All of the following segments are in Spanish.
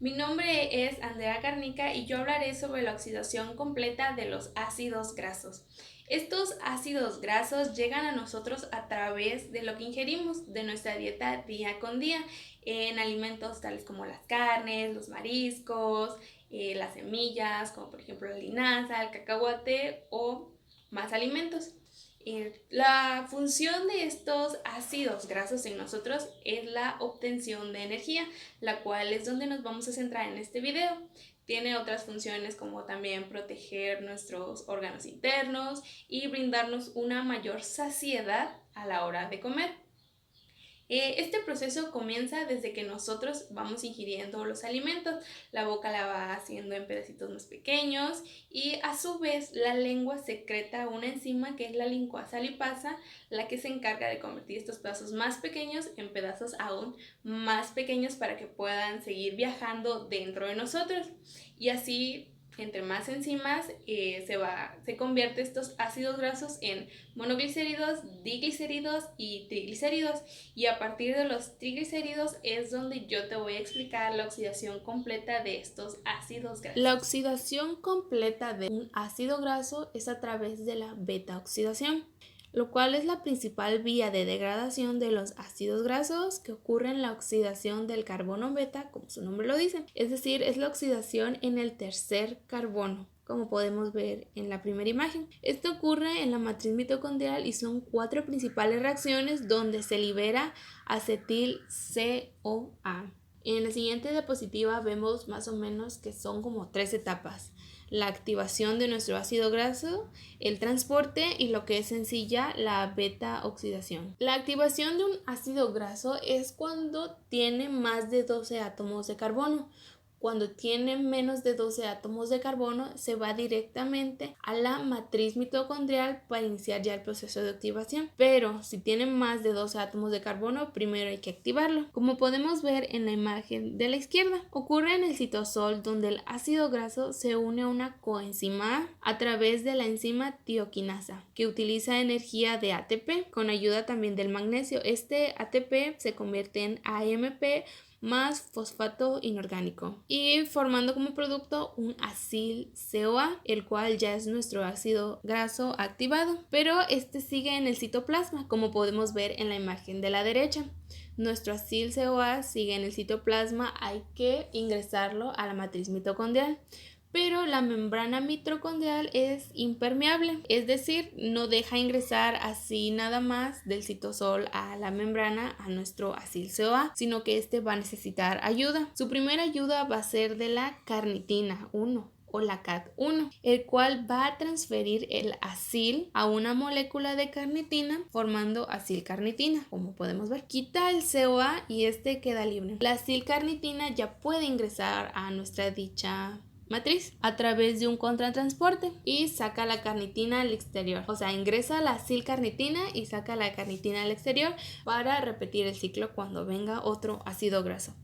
Mi nombre es Andrea Garnica y yo hablaré sobre la oxidación completa de los ácidos grasos. Estos ácidos grasos llegan a nosotros a través de lo que ingerimos, de nuestra dieta día con día, en alimentos tales como las carnes, los mariscos, las semillas, como por ejemplo la linaza, el cacahuate o más alimentos. La función de estos ácidos grasos en nosotros es la obtención de energía, la cual es donde nos vamos a centrar en este video. Tiene otras funciones como también proteger nuestros órganos internos y brindarnos una mayor saciedad a la hora de comer. Este proceso comienza desde que nosotros vamos ingiriendo los alimentos. La boca la va haciendo en pedacitos más pequeños y a su vez la lengua secreta una enzima que es la linguasa lipasa, la que se encarga de convertir estos pedazos más pequeños en pedazos aún más pequeños para que puedan seguir viajando dentro de nosotros. Y así, entre más enzimas, se convierte estos ácidos grasos en monoglicéridos, diglicéridos y triglicéridos. Y a partir de los triglicéridos es donde yo te voy a explicar la oxidación completa de estos ácidos grasos. La oxidación completa de un ácido graso es a través de la beta-oxidación, lo cual es la principal vía de degradación de los ácidos grasos que ocurre en la oxidación del carbono beta, como su nombre lo dice, es decir, es la oxidación en el tercer carbono, como podemos ver en la primera imagen. Esto ocurre en la matriz mitocondrial y son 4 principales reacciones donde se libera acetil-CoA. En la siguiente diapositiva vemos más o menos que son como 3 etapas: la activación de nuestro ácido graso, el transporte y lo que es sencilla, la beta oxidación. La activación de un ácido graso es cuando tiene más de 12 átomos de carbono. Cuando tiene menos de 12 átomos de carbono, se va directamente a la matriz mitocondrial para iniciar ya el proceso de activación. Pero si tiene más de 12 átomos de carbono, primero hay que activarlo. Como podemos ver en la imagen de la izquierda, ocurre en el citosol, donde el ácido graso se une a una coenzima a través de la enzima tioquinasa, que utiliza energía de ATP con ayuda también del magnesio. Este ATP se convierte en AMP más fosfato inorgánico y formando como producto un acil-CoA, el cual ya es nuestro ácido graso activado, pero este sigue en el citoplasma, como podemos ver en la imagen de la derecha. Nuestro acil-CoA sigue en el citoplasma, hay que ingresarlo a la matriz mitocondrial. Pero la membrana mitocondrial es impermeable, es decir, no deja ingresar así nada más del citosol a la membrana a nuestro acil-CoA, sino que este va a necesitar ayuda. Su primera ayuda va a ser de la carnitina 1 o la CAT1, el cual va a transferir el acil a una molécula de carnitina formando acilcarnitina, como podemos ver. Quita el CoA y este queda libre. La acilcarnitina ya puede ingresar a nuestra dicha matriz a través de un contratransporte y saca la carnitina al exterior, o sea, ingresa la acilcarnitina y saca la carnitina al exterior para repetir el ciclo cuando venga otro ácido graso.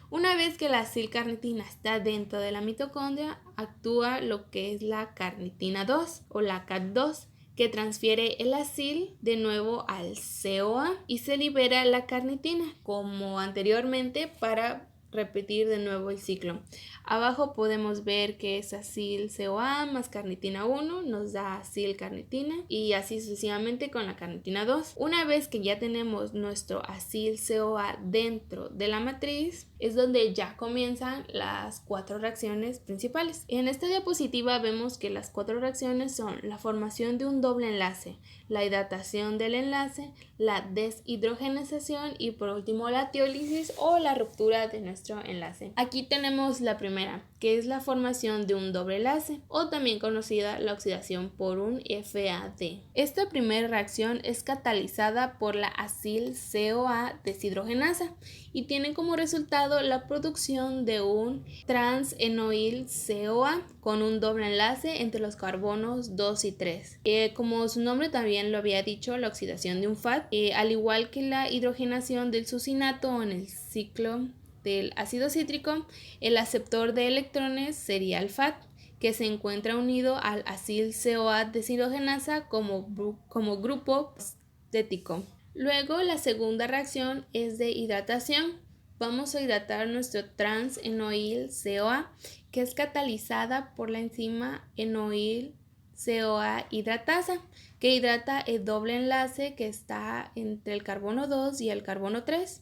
Una vez que la acilcarnitina está dentro de la mitocondria, actúa lo que es la carnitina 2 o la CAT2, que transfiere el acil de nuevo al CoA y se libera la carnitina como anteriormente para repetir de nuevo el ciclo. Abajo podemos ver que es acil-CoA más carnitina 1 nos da acil-carnitina y así sucesivamente con la carnitina 2. Una vez que ya tenemos nuestro acil-CoA dentro de la matriz, es donde ya comienzan las 4 reacciones principales. En esta diapositiva vemos que las 4 reacciones son la formación de un doble enlace, la hidratación del enlace, la deshidrogenización y por último la tiólisis o la ruptura de nuestro enlace. Aquí tenemos la primera, que es la formación de un doble enlace o también conocida la oxidación por un FAD. Esta primera reacción es catalizada por la acil-CoA deshidrogenasa y tiene como resultado la producción de un trans-enoil-CoA con un doble enlace entre los carbonos 2 y 3. Como su nombre también lo había dicho, la oxidación de un FAD, al igual que la hidrogenación del succinato en el ciclo del ácido cítrico, el aceptor de electrones sería el FAD, que se encuentra unido al acil-CoA deshidrogenasa como grupo estético. Luego la segunda reacción es de hidratación vamos a hidratar nuestro trans-enoil CoA, que es catalizada por la enzima enoil CoA hidratasa, que hidrata el doble enlace que está entre el carbono 2 y el carbono 3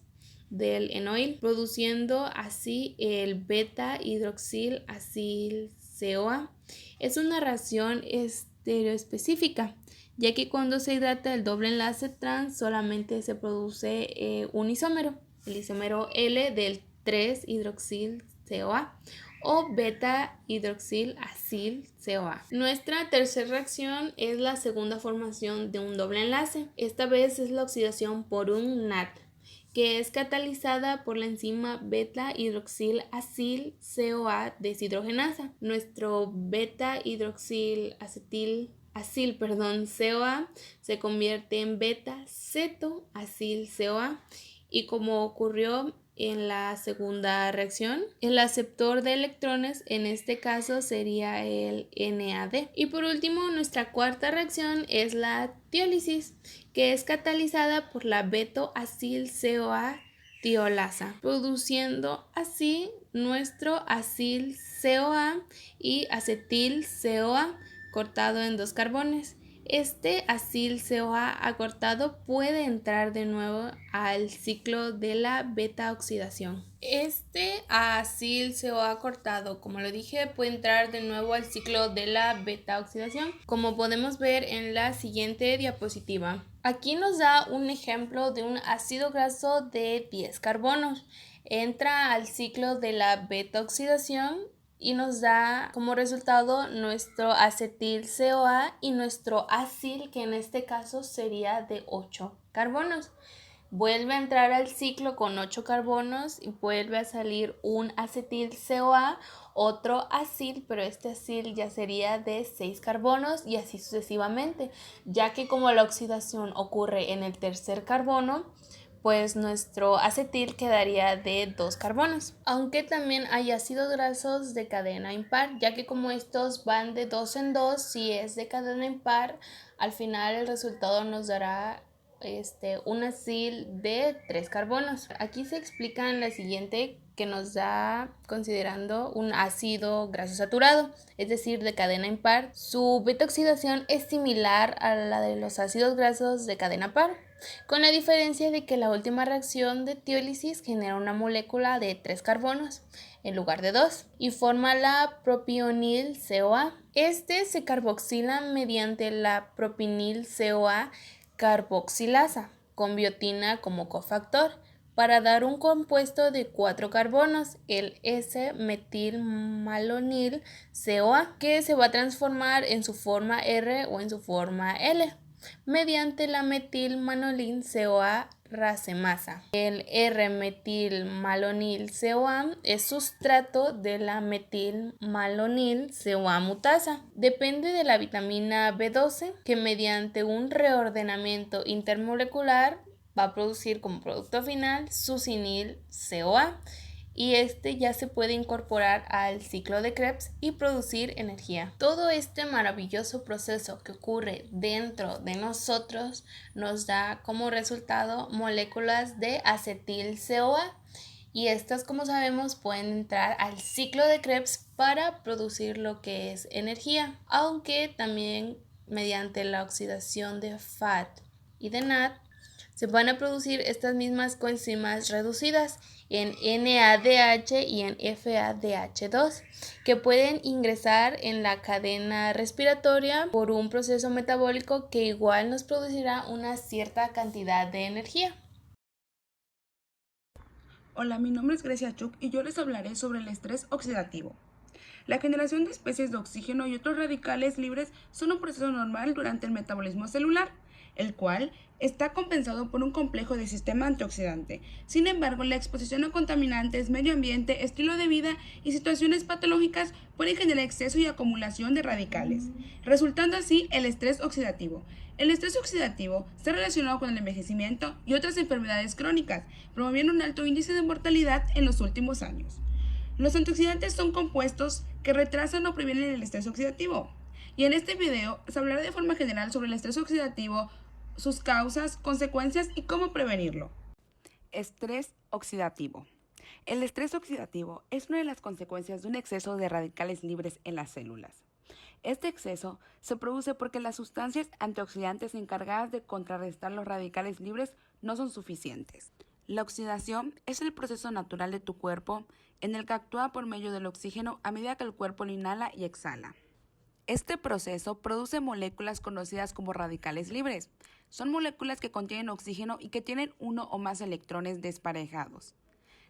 del enoil, produciendo así el beta hidroxil acil CoA. Es una reacción estereoespecífica, ya que cuando se hidrata el doble enlace trans solamente se produce un isómero, el isómero L del 3-hidroxil CoA o beta hidroxil acil CoA. Nuestra tercera reacción es la segunda formación de un doble enlace. Esta vez es la oxidación por un NAD, que es catalizada por la enzima beta hidroxil acil CoA deshidrogenasa. Nuestro beta hidroxil acil CoA se convierte en beta ceto acil CoA, y como ocurrió en la segunda reacción, el aceptor de electrones en este caso sería el NAD. Y por último, nuestra cuarta reacción es la tiólisis, que es catalizada por la beta-acil CoA tiolasa, produciendo así nuestro acil CoA y acetil CoA cortado en 2 carbones. Este acil CoA acortado puede entrar de nuevo al ciclo de la beta oxidación. Este acil CoA cortado, como lo dije, puede entrar de nuevo al ciclo de la beta oxidación, como podemos ver en la siguiente diapositiva. Aquí nos da un ejemplo de un ácido graso de 10 carbonos. Entra al ciclo de la beta oxidación y nos da como resultado nuestro acetil CoA y nuestro acil, que en este caso sería de 8 carbonos. Vuelve a entrar al ciclo con 8 carbonos y vuelve a salir un acetil CoA, otro acil, pero este acil ya sería de 6 carbonos y así sucesivamente, ya que como la oxidación ocurre en el tercer carbono, pues nuestro acetil quedaría de 2 carbonos. Aunque también hay ácidos grasos de cadena impar, ya que como estos van de 2 en 2, si es de cadena impar, al final el resultado nos dará un acil de 3 carbonos. Aquí se explica en la siguiente, que nos da considerando un ácido graso saturado, es decir, de cadena impar. Su beta oxidación es similar a la de los ácidos grasos de cadena par, con la diferencia de que la última reacción de tiólisis genera una molécula de 3 carbonos en lugar de 2 y forma la propionil CoA. Este se carboxila mediante la propinil CoA carboxilasa con biotina como cofactor para dar un compuesto de 4 carbonos, el S-metilmalonil CoA, que se va a transformar en su forma R o en su forma L mediante la metilmalonil CoA racemasa. El R-metilmalonil CoA es sustrato de la metilmalonil CoA mutasa. Depende de la vitamina B12, que mediante un reordenamiento intermolecular va a producir como producto final succinil CoA, y este ya se puede incorporar al ciclo de Krebs y producir energía. Todo este maravilloso proceso que ocurre dentro de nosotros nos da como resultado moléculas de acetil CoA, y estas, como sabemos, pueden entrar al ciclo de Krebs para producir lo que es energía, aunque también mediante la oxidación de FAD y de NAD se van a producir estas mismas coenzimas reducidas en NADH y en FADH2, que pueden ingresar en la cadena respiratoria por un proceso metabólico que igual nos producirá una cierta cantidad de energía. Hola, mi nombre es Grecia Chuk y yo les hablaré sobre el estrés oxidativo. La generación de especies de oxígeno y otros radicales libres son un proceso normal durante el metabolismo celular, el cual está compensado por un complejo de sistema antioxidante. Sin embargo, la exposición a contaminantes, medio ambiente, estilo de vida y situaciones patológicas pueden generar exceso y acumulación de radicales, resultando así el estrés oxidativo. El estrés oxidativo está relacionado con el envejecimiento y otras enfermedades crónicas, promoviendo un alto índice de mortalidad en los últimos años. Los antioxidantes son compuestos que retrasan o previenen el estrés oxidativo. Y en este video se hablará de forma general sobre el estrés oxidativo, sus causas, consecuencias y cómo prevenirlo. Estrés oxidativo. El estrés oxidativo es una de las consecuencias de un exceso de radicales libres en las células. Este exceso se produce porque las sustancias antioxidantes encargadas de contrarrestar los radicales libres no son suficientes. La oxidación es el proceso natural de tu cuerpo en el que actúa por medio del oxígeno a medida que el cuerpo lo inhala y exhala. Este proceso produce moléculas conocidas como radicales libres. Son moléculas que contienen oxígeno y que tienen uno o más electrones desparejados.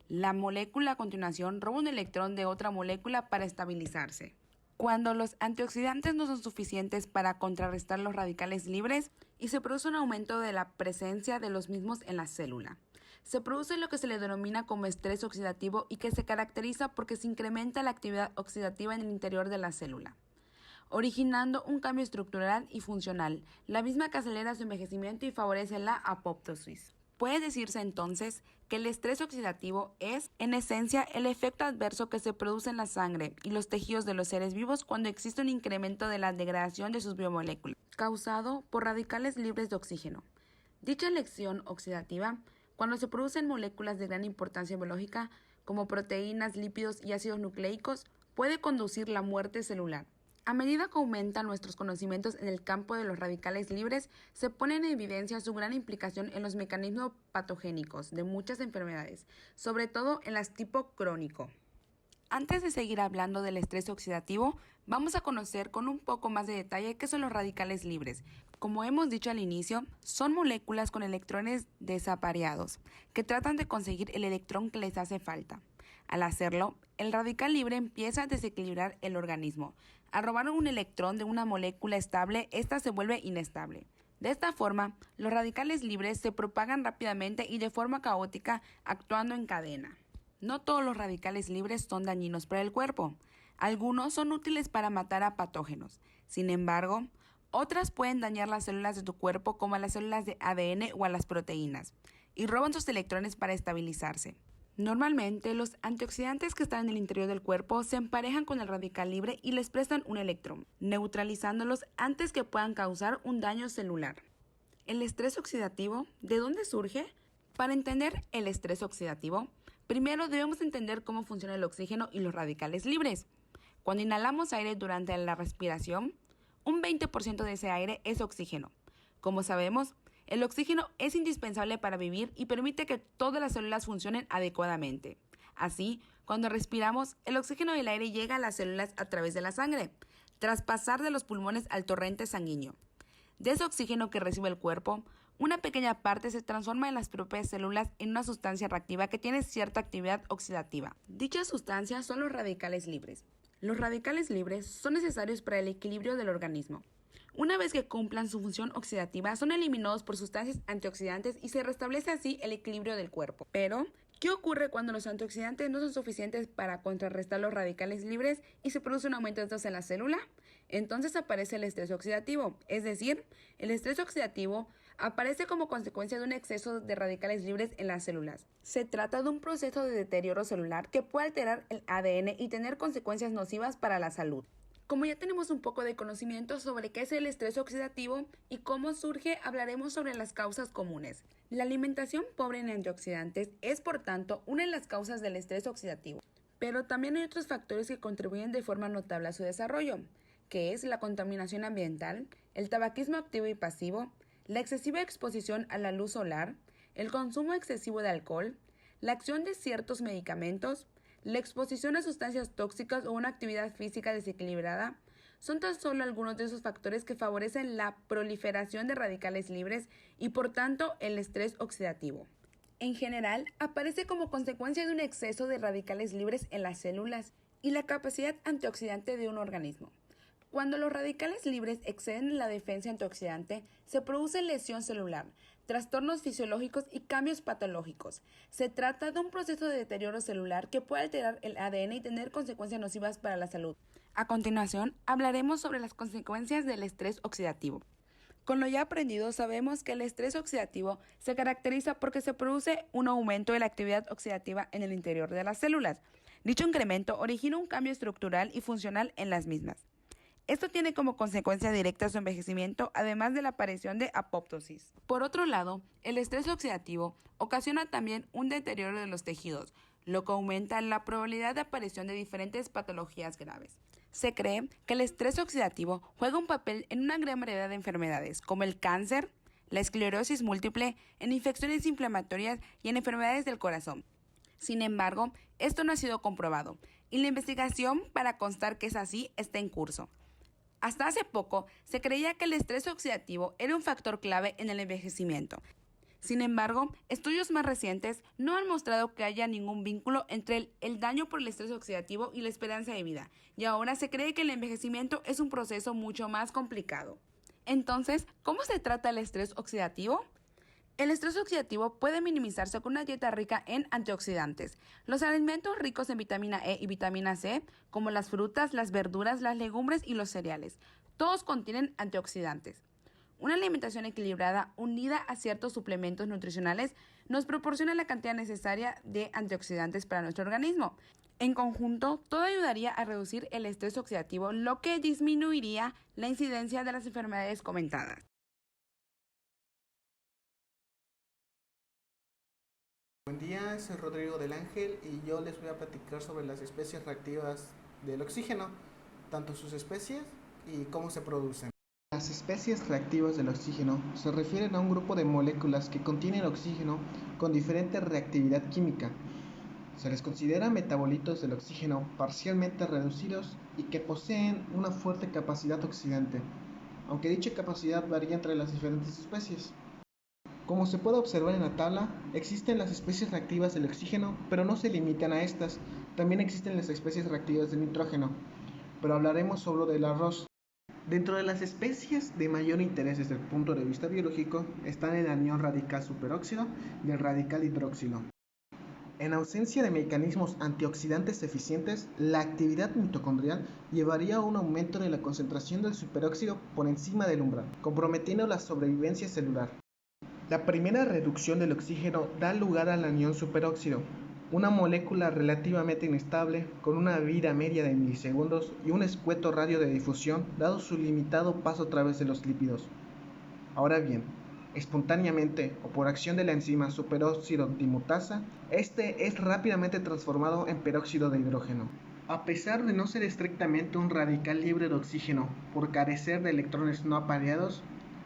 La molécula a continuación roba un electrón de otra molécula para estabilizarse. Cuando los antioxidantes no son suficientes para contrarrestar los radicales libres y se produce un aumento de la presencia de los mismos en la célula. Se produce lo que se le denomina como estrés oxidativo y que se caracteriza porque se incrementa la actividad oxidativa en el interior de la célula, originando un cambio estructural y funcional, la misma que acelera su envejecimiento y favorece la apoptosis. Puede decirse entonces que el estrés oxidativo es, en esencia, el efecto adverso que se produce en la sangre y los tejidos de los seres vivos cuando existe un incremento de la degradación de sus biomoléculas, causado por radicales libres de oxígeno. Dicha lección oxidativa, cuando se producen moléculas de gran importancia biológica, como proteínas, lípidos y ácidos nucleicos, puede conducir la muerte celular. A medida que aumentan nuestros conocimientos en el campo de los radicales libres, se pone en evidencia su gran implicación en los mecanismos patogénicos de muchas enfermedades, sobre todo en las tipo crónico. Antes de seguir hablando del estrés oxidativo, vamos a conocer con un poco más de detalle qué son los radicales libres. Como hemos dicho al inicio, son moléculas con electrones desapareados, que tratan de conseguir el electrón que les hace falta. Al hacerlo, el radical libre empieza a desequilibrar el organismo. Al robar un electrón de una molécula estable, ésta se vuelve inestable. De esta forma, los radicales libres se propagan rápidamente y de forma caótica, actuando en cadena. No todos los radicales libres son dañinos para el cuerpo. Algunos son útiles para matar a patógenos. Sin embargo, otras pueden dañar las células de tu cuerpo como a las células de ADN o a las proteínas, y roban sus electrones para estabilizarse. Normalmente, los antioxidantes que están en el interior del cuerpo se emparejan con el radical libre y les prestan un electrón, neutralizándolos antes que puedan causar un daño celular. ¿El estrés oxidativo de dónde surge? Para entender el estrés oxidativo, primero debemos entender cómo funciona el oxígeno y los radicales libres. Cuando inhalamos aire durante la respiración, un 20% de ese aire es oxígeno. Como sabemos, el oxígeno es indispensable para vivir y permite que todas las células funcionen adecuadamente. Así, cuando respiramos, el oxígeno del aire llega a las células a través de la sangre, tras pasar de los pulmones al torrente sanguíneo. De ese oxígeno que recibe el cuerpo, una pequeña parte se transforma en las propias células en una sustancia reactiva que tiene cierta actividad oxidativa. Dichas sustancias son los radicales libres. Los radicales libres son necesarios para el equilibrio del organismo. Una vez que cumplan su función oxidativa, son eliminados por sustancias antioxidantes y se restablece así el equilibrio del cuerpo. Pero, ¿qué ocurre cuando los antioxidantes no son suficientes para contrarrestar los radicales libres y se produce un aumento de estos en la célula? Entonces aparece el estrés oxidativo, es decir, el estrés oxidativo aparece como consecuencia de un exceso de radicales libres en las células. Se trata de un proceso de deterioro celular que puede alterar el ADN y tener consecuencias nocivas para la salud. Como ya tenemos un poco de conocimiento sobre qué es el estrés oxidativo y cómo surge, hablaremos sobre las causas comunes. La alimentación pobre en antioxidantes es, por tanto, una de las causas del estrés oxidativo. Pero también hay otros factores que contribuyen de forma notable a su desarrollo, que es la contaminación ambiental, el tabaquismo activo y pasivo, la excesiva exposición a la luz solar, el consumo excesivo de alcohol, la acción de ciertos medicamentos, la exposición a sustancias tóxicas o una actividad física desequilibrada son tan solo algunos de esos factores que favorecen la proliferación de radicales libres y por tanto el estrés oxidativo. En general, aparece como consecuencia de un exceso de radicales libres en las células y la capacidad antioxidante de un organismo. Cuando los radicales libres exceden la defensa antioxidante, se produce lesión celular, trastornos fisiológicos y cambios patológicos. Se trata de un proceso de deterioro celular que puede alterar el ADN y tener consecuencias nocivas para la salud. A continuación, hablaremos sobre las consecuencias del estrés oxidativo. Con lo ya aprendido, sabemos que el estrés oxidativo se caracteriza porque se produce un aumento de la actividad oxidativa en el interior de las células. Dicho incremento origina un cambio estructural y funcional en las mismas. Esto tiene como consecuencia directa su envejecimiento, además de la aparición de apoptosis. Por otro lado, el estrés oxidativo ocasiona también un deterioro de los tejidos, lo que aumenta la probabilidad de aparición de diferentes patologías graves. Se cree que el estrés oxidativo juega un papel en una gran variedad de enfermedades, como el cáncer, la esclerosis múltiple, en infecciones inflamatorias y en enfermedades del corazón. Sin embargo, esto no ha sido comprobado, y la investigación para constar que es así está en curso. Hasta hace poco, se creía que el estrés oxidativo era un factor clave en el envejecimiento. Sin embargo, estudios más recientes no han mostrado que haya ningún vínculo entre el daño por el estrés oxidativo y la esperanza de vida, y ahora se cree que el envejecimiento es un proceso mucho más complicado. Entonces, ¿cómo se trata el estrés oxidativo? El estrés oxidativo puede minimizarse con una dieta rica en antioxidantes. Los alimentos ricos en vitamina E y vitamina C, como las frutas, las verduras, las legumbres y los cereales, todos contienen antioxidantes. Una alimentación equilibrada unida a ciertos suplementos nutricionales nos proporciona la cantidad necesaria de antioxidantes para nuestro organismo. En conjunto, todo ayudaría a reducir el estrés oxidativo, lo que disminuiría la incidencia de las enfermedades comentadas. Buen día, soy Rodrigo del Ángel y yo les voy a platicar sobre las especies reactivas del oxígeno, tanto sus especies y cómo se producen. Las especies reactivas del oxígeno se refieren a un grupo de moléculas que contienen oxígeno con diferente reactividad química. Se les considera metabolitos del oxígeno parcialmente reducidos y que poseen una fuerte capacidad oxidante, aunque dicha capacidad varía entre las diferentes especies. Como se puede observar en la tabla, existen las especies reactivas del oxígeno, pero no se limitan a estas. También existen las especies reactivas del nitrógeno, pero hablaremos solo del arroz. Dentro de las especies de mayor interés desde el punto de vista biológico están el anión radical superóxido y el radical hidroxilo. En ausencia de mecanismos antioxidantes eficientes, la actividad mitocondrial llevaría a un aumento de la concentración del superóxido por encima del umbral, comprometiendo la sobrevivencia celular. La primera reducción del oxígeno da lugar al anión superóxido, una molécula relativamente inestable con una vida media de milisegundos y un escueto radio de difusión dado su limitado paso a través de los lípidos. Ahora bien, espontáneamente o por acción de la enzima superóxido dimutasa, este es rápidamente transformado en peróxido de hidrógeno. A pesar de no ser estrictamente un radical libre de oxígeno por carecer de electrones no apareados,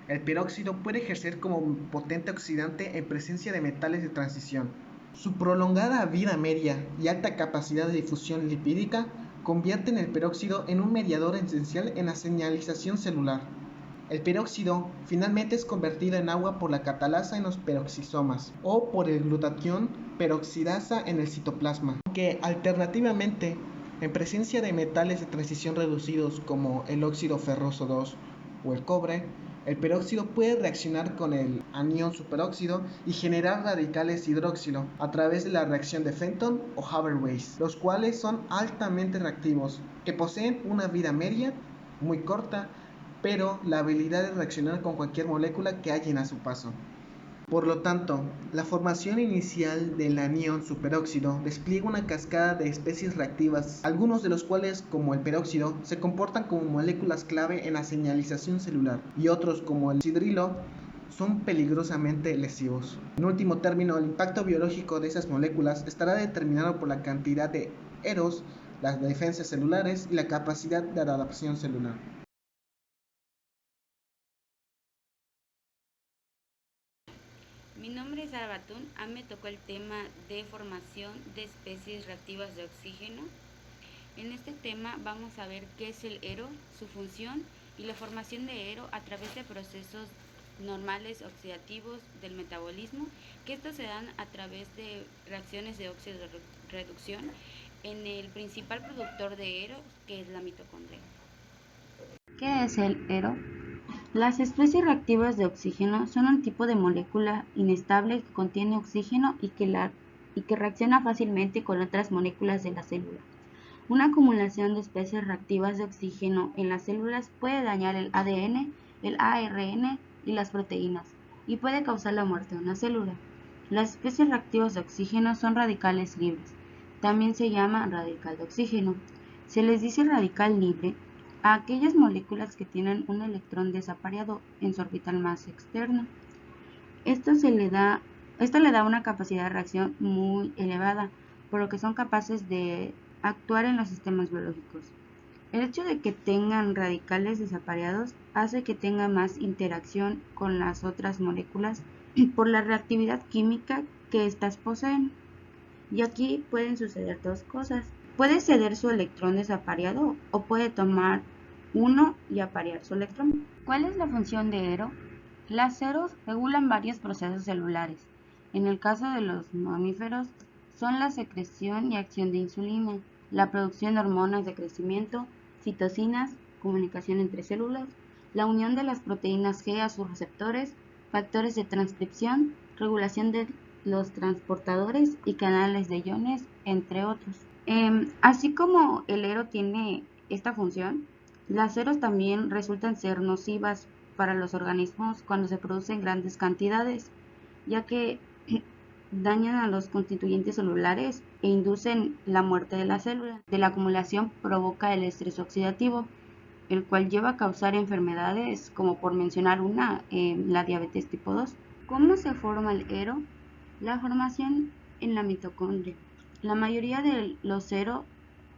el peróxido puede ejercer como un potente oxidante en presencia de metales de transición. Su prolongada vida media y alta capacidad de difusión lipídica convierten el peróxido en un mediador esencial en la señalización celular. El peróxido finalmente es convertido en agua por la catalasa en los peroxisomas o por el glutatión peroxidasa en el citoplasma, aunque alternativamente, en presencia de metales de transición reducidos como el óxido ferroso 2 o el cobre, el peróxido puede reaccionar con el anión superóxido y generar radicales hidroxilo a través de la reacción de Fenton o Haber-Weiss, los cuales son altamente reactivos, que poseen una vida media muy corta, pero la habilidad de reaccionar con cualquier molécula que hallen a su paso. Por lo tanto, la formación inicial del anión superóxido despliega una cascada de especies reactivas, algunos de los cuales, como el peróxido, se comportan como moléculas clave en la señalización celular, y otros, como el sidrilo, son peligrosamente lesivos. En último término, el impacto biológico de esas moléculas estará determinado por la cantidad de eros, las defensas celulares y la capacidad de adaptación celular. Mi nombre es Sara Batún. A mí me tocó el tema de formación de especies reactivas de oxígeno. En este tema vamos a ver qué es el ERO, su función y la formación de ERO a través de procesos normales oxidativos del metabolismo, que estos se dan a través de reacciones de oxidorreducción en el principal productor de ERO, que es la mitocondria. ¿Qué es el ERO? Las especies reactivas de oxígeno son un tipo de molécula inestable que contiene oxígeno y que reacciona fácilmente con otras moléculas de la célula. Una acumulación de especies reactivas de oxígeno en las células puede dañar el ADN, el ARN y las proteínas, y puede causar la muerte de una célula. Las especies reactivas de oxígeno son radicales libres. También se llama radical de oxígeno. Se les dice radical libre a aquellas moléculas que tienen un electrón desapareado en su orbital más externa. Esto le da una capacidad de reacción muy elevada, por lo que son capaces de actuar en los sistemas biológicos. El hecho de que tengan radicales desapareados hace que tenga más interacción con las otras moléculas por la reactividad química que éstas poseen. Y aquí pueden suceder dos cosas. Puede ceder su electrón desapareado o puede tomar uno y aparear su electrón. ¿Cuál es la función de ERO? Las EROs regulan varios procesos celulares. En el caso de los mamíferos, son la secreción y acción de insulina, la producción de hormonas de crecimiento, citocinas, comunicación entre células, la unión de las proteínas G a sus receptores, factores de transcripción, regulación de los transportadores y canales de iones, entre otros. Así como el ERO tiene esta función, las EROs también resultan ser nocivas para los organismos cuando se producen grandes cantidades, ya que dañan a los constituyentes celulares e inducen la muerte de la célula. De la acumulación provoca el estrés oxidativo, el cual lleva a causar enfermedades como, por mencionar una, la diabetes tipo 2. ¿Cómo se forma el ERO? La formación en la mitocondria. La mayoría de los ERO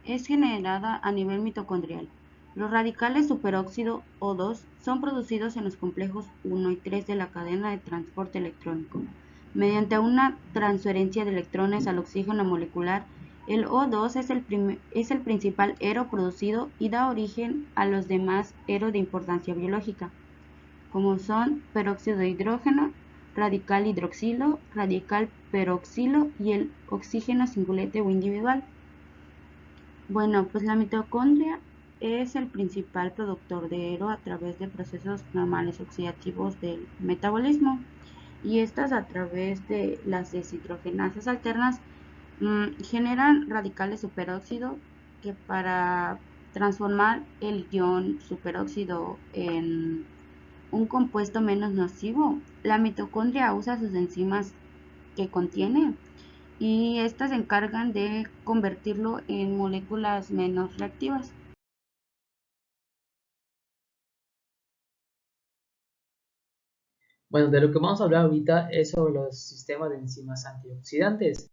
es generada a nivel mitocondrial. Los radicales superóxido O2 son producidos en los complejos 1 y 3 de la cadena de transporte electrónico. Mediante una transferencia de electrones al oxígeno molecular, el O2 es el principal ERO producido y da origen a los demás ERO de importancia biológica, como son peróxido de hidrógeno, radical hidroxilo, radical peroxilo y el oxígeno singulete o individual. Bueno, pues la mitocondria es el principal productor de ERO a través de procesos normales oxidativos del metabolismo, y estas a través de las deshidrogenasas alternas generan radicales superóxido que para transformar el ion superóxido en un compuesto menos nocivo, la mitocondria usa sus enzimas que contiene y estas se encargan de convertirlo en moléculas menos reactivas. Bueno, de lo que vamos a hablar ahorita es sobre los sistemas de enzimas antioxidantes.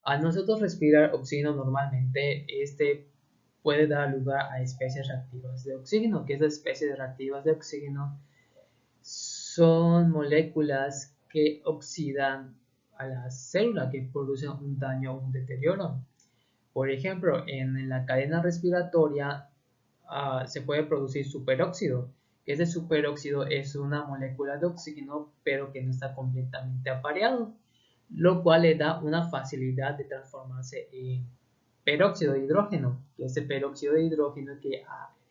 Al nosotros respirar oxígeno normalmente, este puede dar lugar a especies reactivas de oxígeno, que esas especies reactivas de oxígeno son moléculas que oxidan a la célula, que producen un daño o un deterioro. Por ejemplo, en la cadena respiratoria se puede producir superóxido. Ese superóxido es una molécula de oxígeno, pero que no está completamente apareado, lo cual le da una facilidad de transformarse en peróxido de hidrógeno, que ese peróxido de hidrógeno que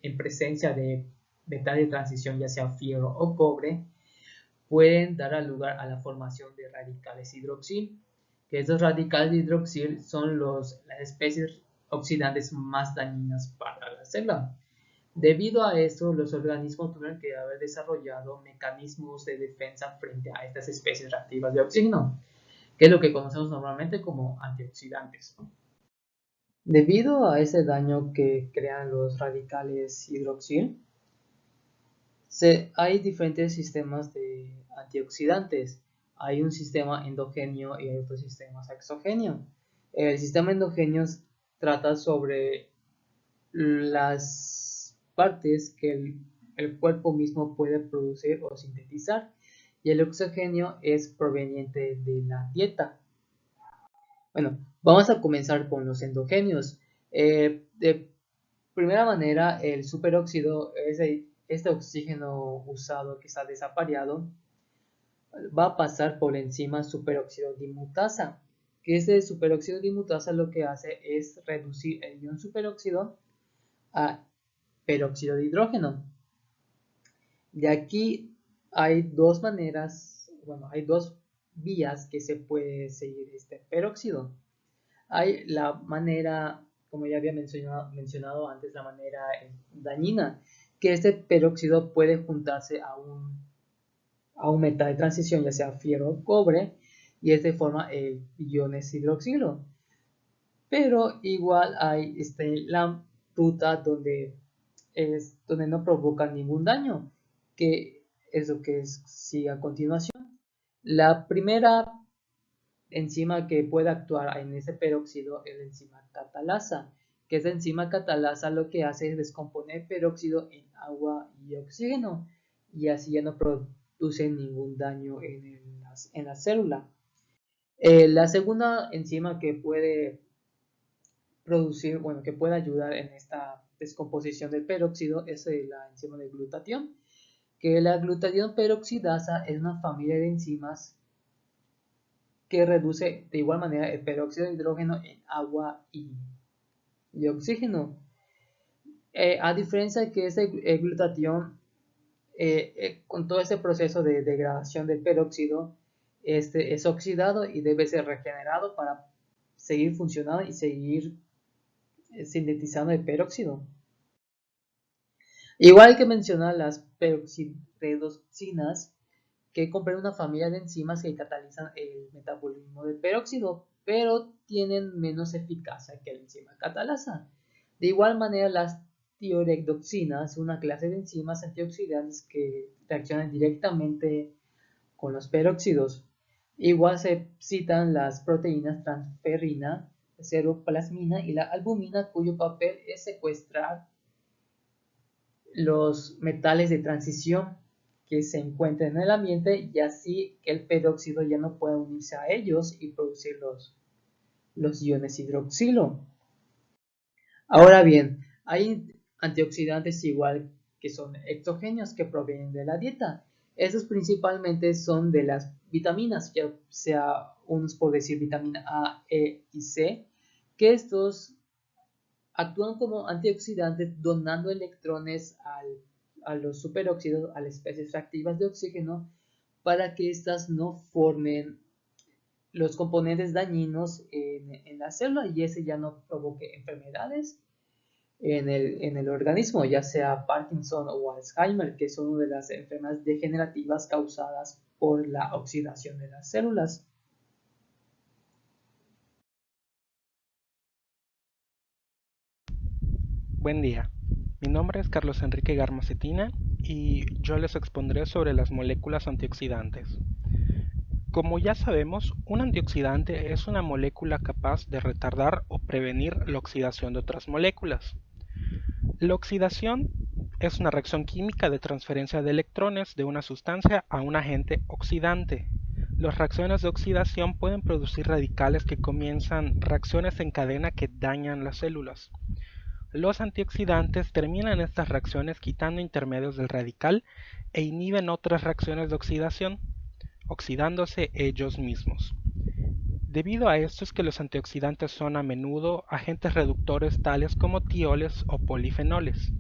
en presencia de metal de transición, ya sea fierro o cobre, pueden dar lugar a la formación de radicales hidroxil, que esos radicales de hidroxil son las especies oxidantes más dañinas para la célula. Debido a esto, los organismos tuvieron que haber desarrollado mecanismos de defensa frente a estas especies reactivas de oxígeno, que es lo que conocemos normalmente como antioxidantes. Debido a ese daño que crean los radicales hidroxil, hay diferentes sistemas de antioxidantes. Hay un sistema endógeno y hay otro sistema exógeno. El sistema endógeno trata sobre las partes que el cuerpo mismo puede producir o sintetizar, y el exógeno es proveniente de la dieta. Bueno, vamos a comenzar con los endógenos. De primera manera, el superóxido es este oxígeno usado que está desapareado, va a pasar por la enzima superóxido dimutasa, que este superóxido dimutasa lo que hace es reducir el ion superóxido a peróxido de hidrógeno. De aquí hay dos maneras, bueno, hay dos vías que se puede seguir este peróxido. Hay la manera, como ya había mencionado antes, la manera dañina, que este peróxido puede juntarse a un metal de transición, ya sea fierro o cobre, y este forma el iones hidroxilo. Pero igual hay la ruta donde no provoca ningún daño, que es lo que sigue a continuación. La primera enzima que puede actuar en ese peróxido es la enzima catalasa, que esa enzima catalasa lo que hace es descomponer peróxido en agua y oxígeno, y así ya no produce ningún daño en la célula. La segunda enzima que puede producir, bueno, que puede ayudar en esta descomposición del peróxido es la enzima de glutatión, que la glutatión peroxidasa es una familia de enzimas que reduce de igual manera el peróxido de hidrógeno en agua y oxígeno. A diferencia de que ese glutatión, con todo ese proceso de degradación del peróxido, es oxidado y debe ser regenerado para seguir funcionando y seguir sintetizando el peróxido. Igual hay que mencionar las peroxiredoxinas, que comprenden una familia de enzimas que catalizan el metabolismo del peróxido, pero tienen menos eficacia que la enzima catalasa. De igual manera, las tiroxinas, una clase de enzimas antioxidantes que reaccionan directamente con los peróxidos. Igual se citan las proteínas transferrina, ceroplasmina y la albumina, cuyo papel es secuestrar los metales de transición que se encuentran en el ambiente, y así que el peróxido ya no pueda unirse a ellos y producir los iones hidroxilo. Ahora bien, hay antioxidantes igual que son exogéneos que provienen de la dieta. Estos principalmente son de las vitaminas, ya sea unos por decir vitamina A, E y C, que estos actúan como antioxidantes donando electrones a los superóxidos, a las especies reactivas de oxígeno, para que éstas no formen los componentes dañinos en la célula y ese ya no provoque enfermedades en el organismo, ya sea Parkinson o Alzheimer, que son una de las enfermedades degenerativas causadas por la oxidación de las células. Buen día, mi nombre es Carlos Enrique Garmacetina y yo les expondré sobre las moléculas antioxidantes. Como ya sabemos, un antioxidante es una molécula capaz de retardar o prevenir la oxidación de otras moléculas. La oxidación es una reacción química de transferencia de electrones de una sustancia a un agente oxidante. Las reacciones de oxidación pueden producir radicales que comienzan reacciones en cadena que dañan las células. Los antioxidantes terminan estas reacciones quitando intermedios del radical e inhiben otras reacciones de oxidación, oxidándose ellos mismos. Debido a esto es que los antioxidantes son a menudo agentes reductores tales como tioles o polifenoles.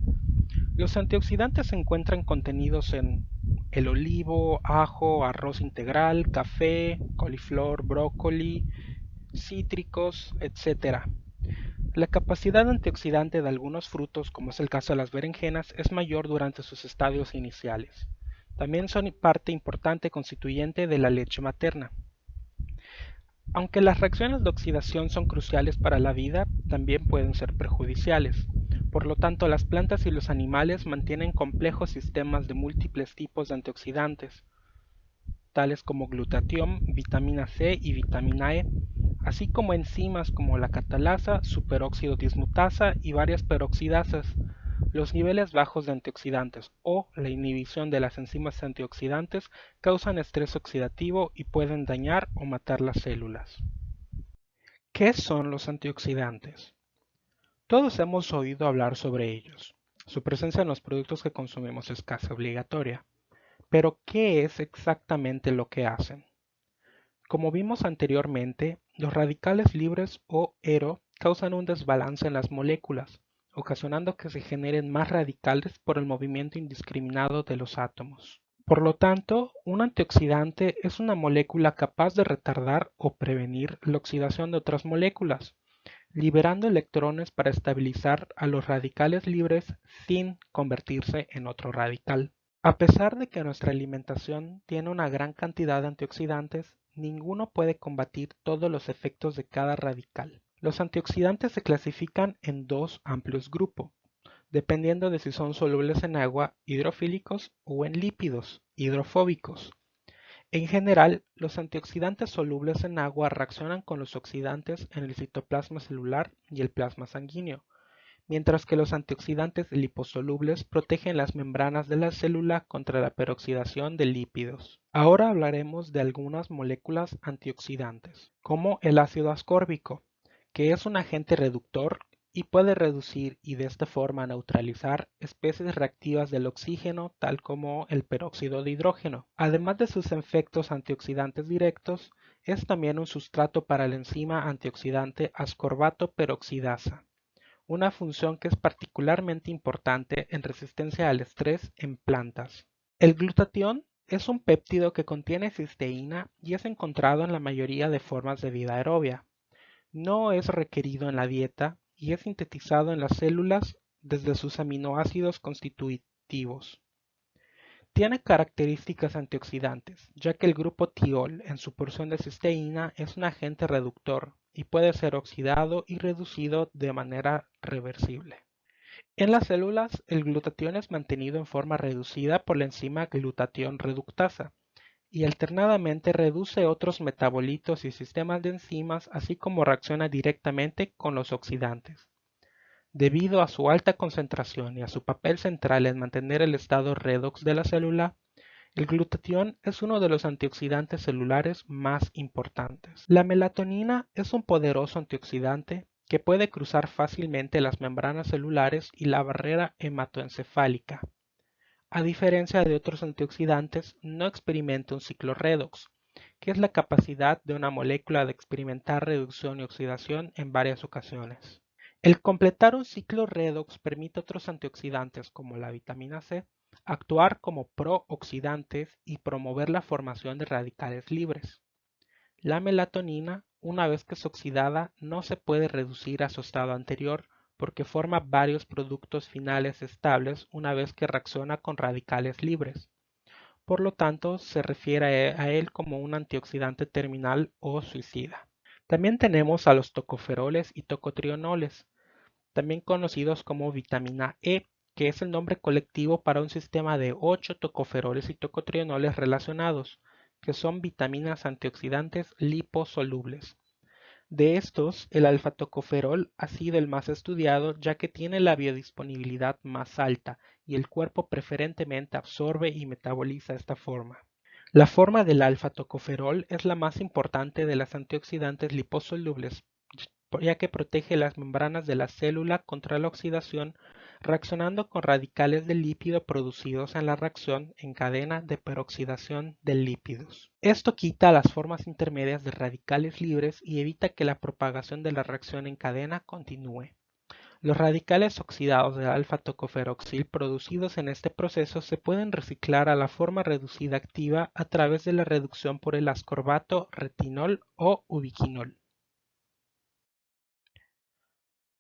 Los antioxidantes se encuentran contenidos en el olivo, ajo, arroz integral, café, coliflor, brócoli, cítricos, etc. La capacidad antioxidante de algunos frutos, como es el caso de las berenjenas, es mayor durante sus estadios iniciales. También son parte importante constituyente de la leche materna. Aunque las reacciones de oxidación son cruciales para la vida, también pueden ser perjudiciales. Por lo tanto, las plantas y los animales mantienen complejos sistemas de múltiples tipos de antioxidantes, tales como glutatión, vitamina C y vitamina E, así como enzimas como la catalasa, superóxido dismutasa y varias peroxidasas. Los niveles bajos de antioxidantes o la inhibición de las enzimas antioxidantes causan estrés oxidativo y pueden dañar o matar las células. ¿Qué son los antioxidantes? Todos hemos oído hablar sobre ellos. Su presencia en los productos que consumimos es casi obligatoria. Pero, ¿qué es exactamente lo que hacen? Como vimos anteriormente, los radicales libres o ERO causan un desbalance en las moléculas, ocasionando que se generen más radicales por el movimiento indiscriminado de los átomos. Por lo tanto, un antioxidante es una molécula capaz de retardar o prevenir la oxidación de otras moléculas, liberando electrones para estabilizar a los radicales libres sin convertirse en otro radical. A pesar de que nuestra alimentación tiene una gran cantidad de antioxidantes, ninguno puede combatir todos los efectos de cada radical. Los antioxidantes se clasifican en dos amplios grupos, dependiendo de si son solubles en agua, hidrofílicos, o en lípidos, hidrofóbicos. En general, los antioxidantes solubles en agua reaccionan con los oxidantes en el citoplasma celular y el plasma sanguíneo, mientras que los antioxidantes liposolubles protegen las membranas de la célula contra la peroxidación de lípidos. Ahora hablaremos de algunas moléculas antioxidantes, como el ácido ascórbico, que es un agente reductor y puede reducir y de esta forma neutralizar especies reactivas del oxígeno tal como el peróxido de hidrógeno. Además de sus efectos antioxidantes directos, es también un sustrato para la enzima antioxidante ascorbato peroxidasa, una función que es particularmente importante en resistencia al estrés en plantas. El glutatión es un péptido que contiene cisteína y es encontrado en la mayoría de formas de vida aerobia. No es requerido en la dieta y es sintetizado en las células desde sus aminoácidos constitutivos. Tiene características antioxidantes, ya que el grupo tiol en su porción de cisteína es un agente reductor y puede ser oxidado y reducido de manera reversible. En las células, el glutatión es mantenido en forma reducida por la enzima glutatión reductasa y alternadamente reduce otros metabolitos y sistemas de enzimas, así como reacciona directamente con los oxidantes. Debido a su alta concentración y a su papel central en mantener el estado redox de la célula, el glutatión es uno de los antioxidantes celulares más importantes. La melatonina es un poderoso antioxidante que puede cruzar fácilmente las membranas celulares y la barrera hematoencefálica. A diferencia de otros antioxidantes, no experimenta un ciclo redox, que es la capacidad de una molécula de experimentar reducción y oxidación en varias ocasiones. El completar un ciclo redox permite a otros antioxidantes, como la vitamina C, actuar como prooxidantes y promover la formación de radicales libres. La melatonina, una vez que es oxidada, no se puede reducir a su estado anterior porque forma varios productos finales estables una vez que reacciona con radicales libres. Por lo tanto, se refiere a él como un antioxidante terminal o suicida. También tenemos a los tocoferoles y tocotrienoles, también conocidos como vitamina E, que es el nombre colectivo para un sistema de 8 tocoferoles y tocotrienoles relacionados, que son vitaminas antioxidantes liposolubles. De estos, el alfa-tocoferol ha sido el más estudiado ya que tiene la biodisponibilidad más alta y el cuerpo preferentemente absorbe y metaboliza esta forma. La forma del alfa-tocoferol es la más importante de las antioxidantes liposolubles, ya que protege las membranas de la célula contra la oxidación, reaccionando con radicales de lípido producidos en la reacción en cadena de peroxidación de lípidos. Esto quita las formas intermedias de radicales libres y evita que la propagación de la reacción en cadena continúe. Los radicales oxidados de alfa-tocoferoxil producidos en este proceso se pueden reciclar a la forma reducida activa a través de la reducción por el ascorbato, retinol o ubiquinol.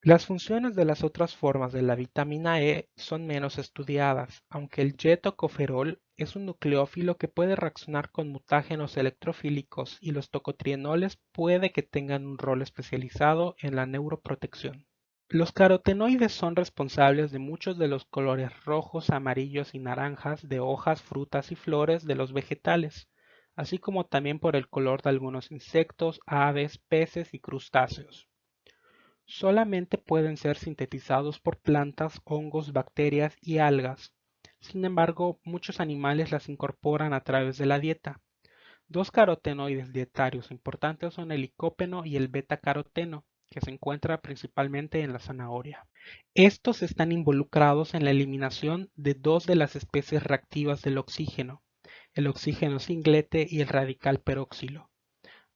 Las funciones de las otras formas de la vitamina E son menos estudiadas, aunque el Y-tocoferol es un nucleófilo que puede reaccionar con mutágenos electrofílicos y los tocotrienoles puede que tengan un rol especializado en la neuroprotección. Los carotenoides son responsables de muchos de los colores rojos, amarillos y naranjas de hojas, frutas y flores de los vegetales, así como también por el color de algunos insectos, aves, peces y crustáceos. Solamente pueden ser sintetizados por plantas, hongos, bacterias y algas. Sin embargo, muchos animales las incorporan a través de la dieta. Dos carotenoides dietarios importantes son el licopeno y el beta-caroteno, que se encuentra principalmente en la zanahoria. Estos están involucrados en la eliminación de dos de las especies reactivas del oxígeno, el oxígeno singlete y el radical peróxilo.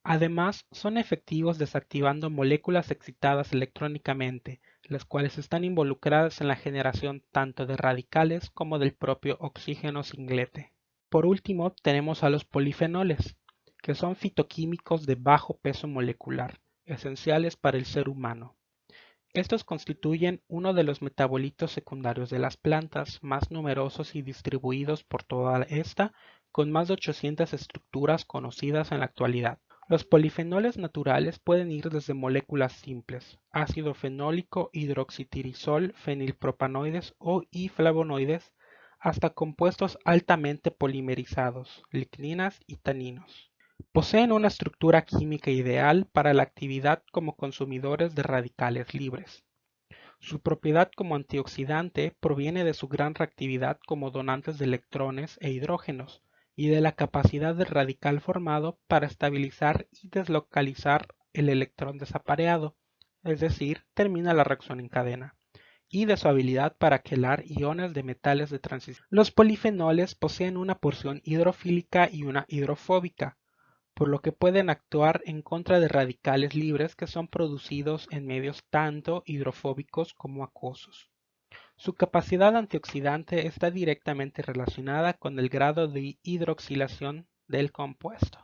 Además, son efectivos desactivando moléculas excitadas electrónicamente, las cuales están involucradas en la generación tanto de radicales como del propio oxígeno singlete. Por último, tenemos a los polifenoles, que son fitoquímicos de bajo peso molecular, esenciales para el ser humano. Estos constituyen uno de los metabolitos secundarios de las plantas más numerosos y distribuidos por toda esta, con más de 800 estructuras conocidas en la actualidad. Los polifenoles naturales pueden ir desde moléculas simples, ácido fenólico, hidroxitirizol, fenilpropanoides y flavonoides, hasta compuestos altamente polimerizados, ligninas y taninos. Poseen una estructura química ideal para la actividad como consumidores de radicales libres. Su propiedad como antioxidante proviene de su gran reactividad como donantes de electrones e hidrógenos y de la capacidad del radical formado para estabilizar y deslocalizar el electrón desapareado, es decir, termina la reacción en cadena, y de su habilidad para quelar iones de metales de transición. Los polifenoles poseen una porción hidrofílica y una hidrofóbica, por lo que pueden actuar en contra de radicales libres que son producidos en medios tanto hidrofóbicos como acuosos. Su capacidad antioxidante está directamente relacionada con el grado de hidroxilación del compuesto.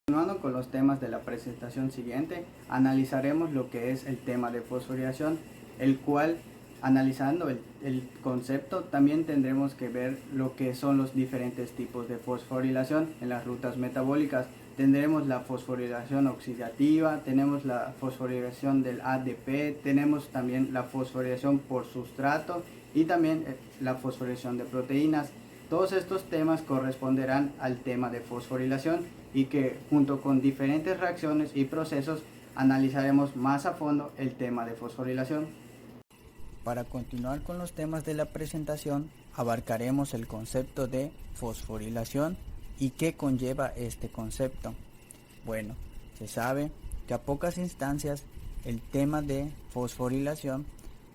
Continuando con los temas de la presentación siguiente, analizaremos lo que es el tema de fosforilación, el cual, analizando el concepto, también tendremos que ver lo que son los diferentes tipos de fosforilación en las rutas metabólicas. Tendremos la fosforilación oxidativa, tenemos la fosforilación del ADP, tenemos también la fosforilación por sustrato y también la fosforilación de proteínas. Todos estos temas corresponderán al tema de fosforilación y que junto con diferentes reacciones y procesos analizaremos más a fondo el tema de fosforilación. Para continuar con los temas de la presentación, abarcaremos el concepto de fosforilación y qué conlleva este concepto. Bueno, se sabe que a pocas instancias el tema de fosforilación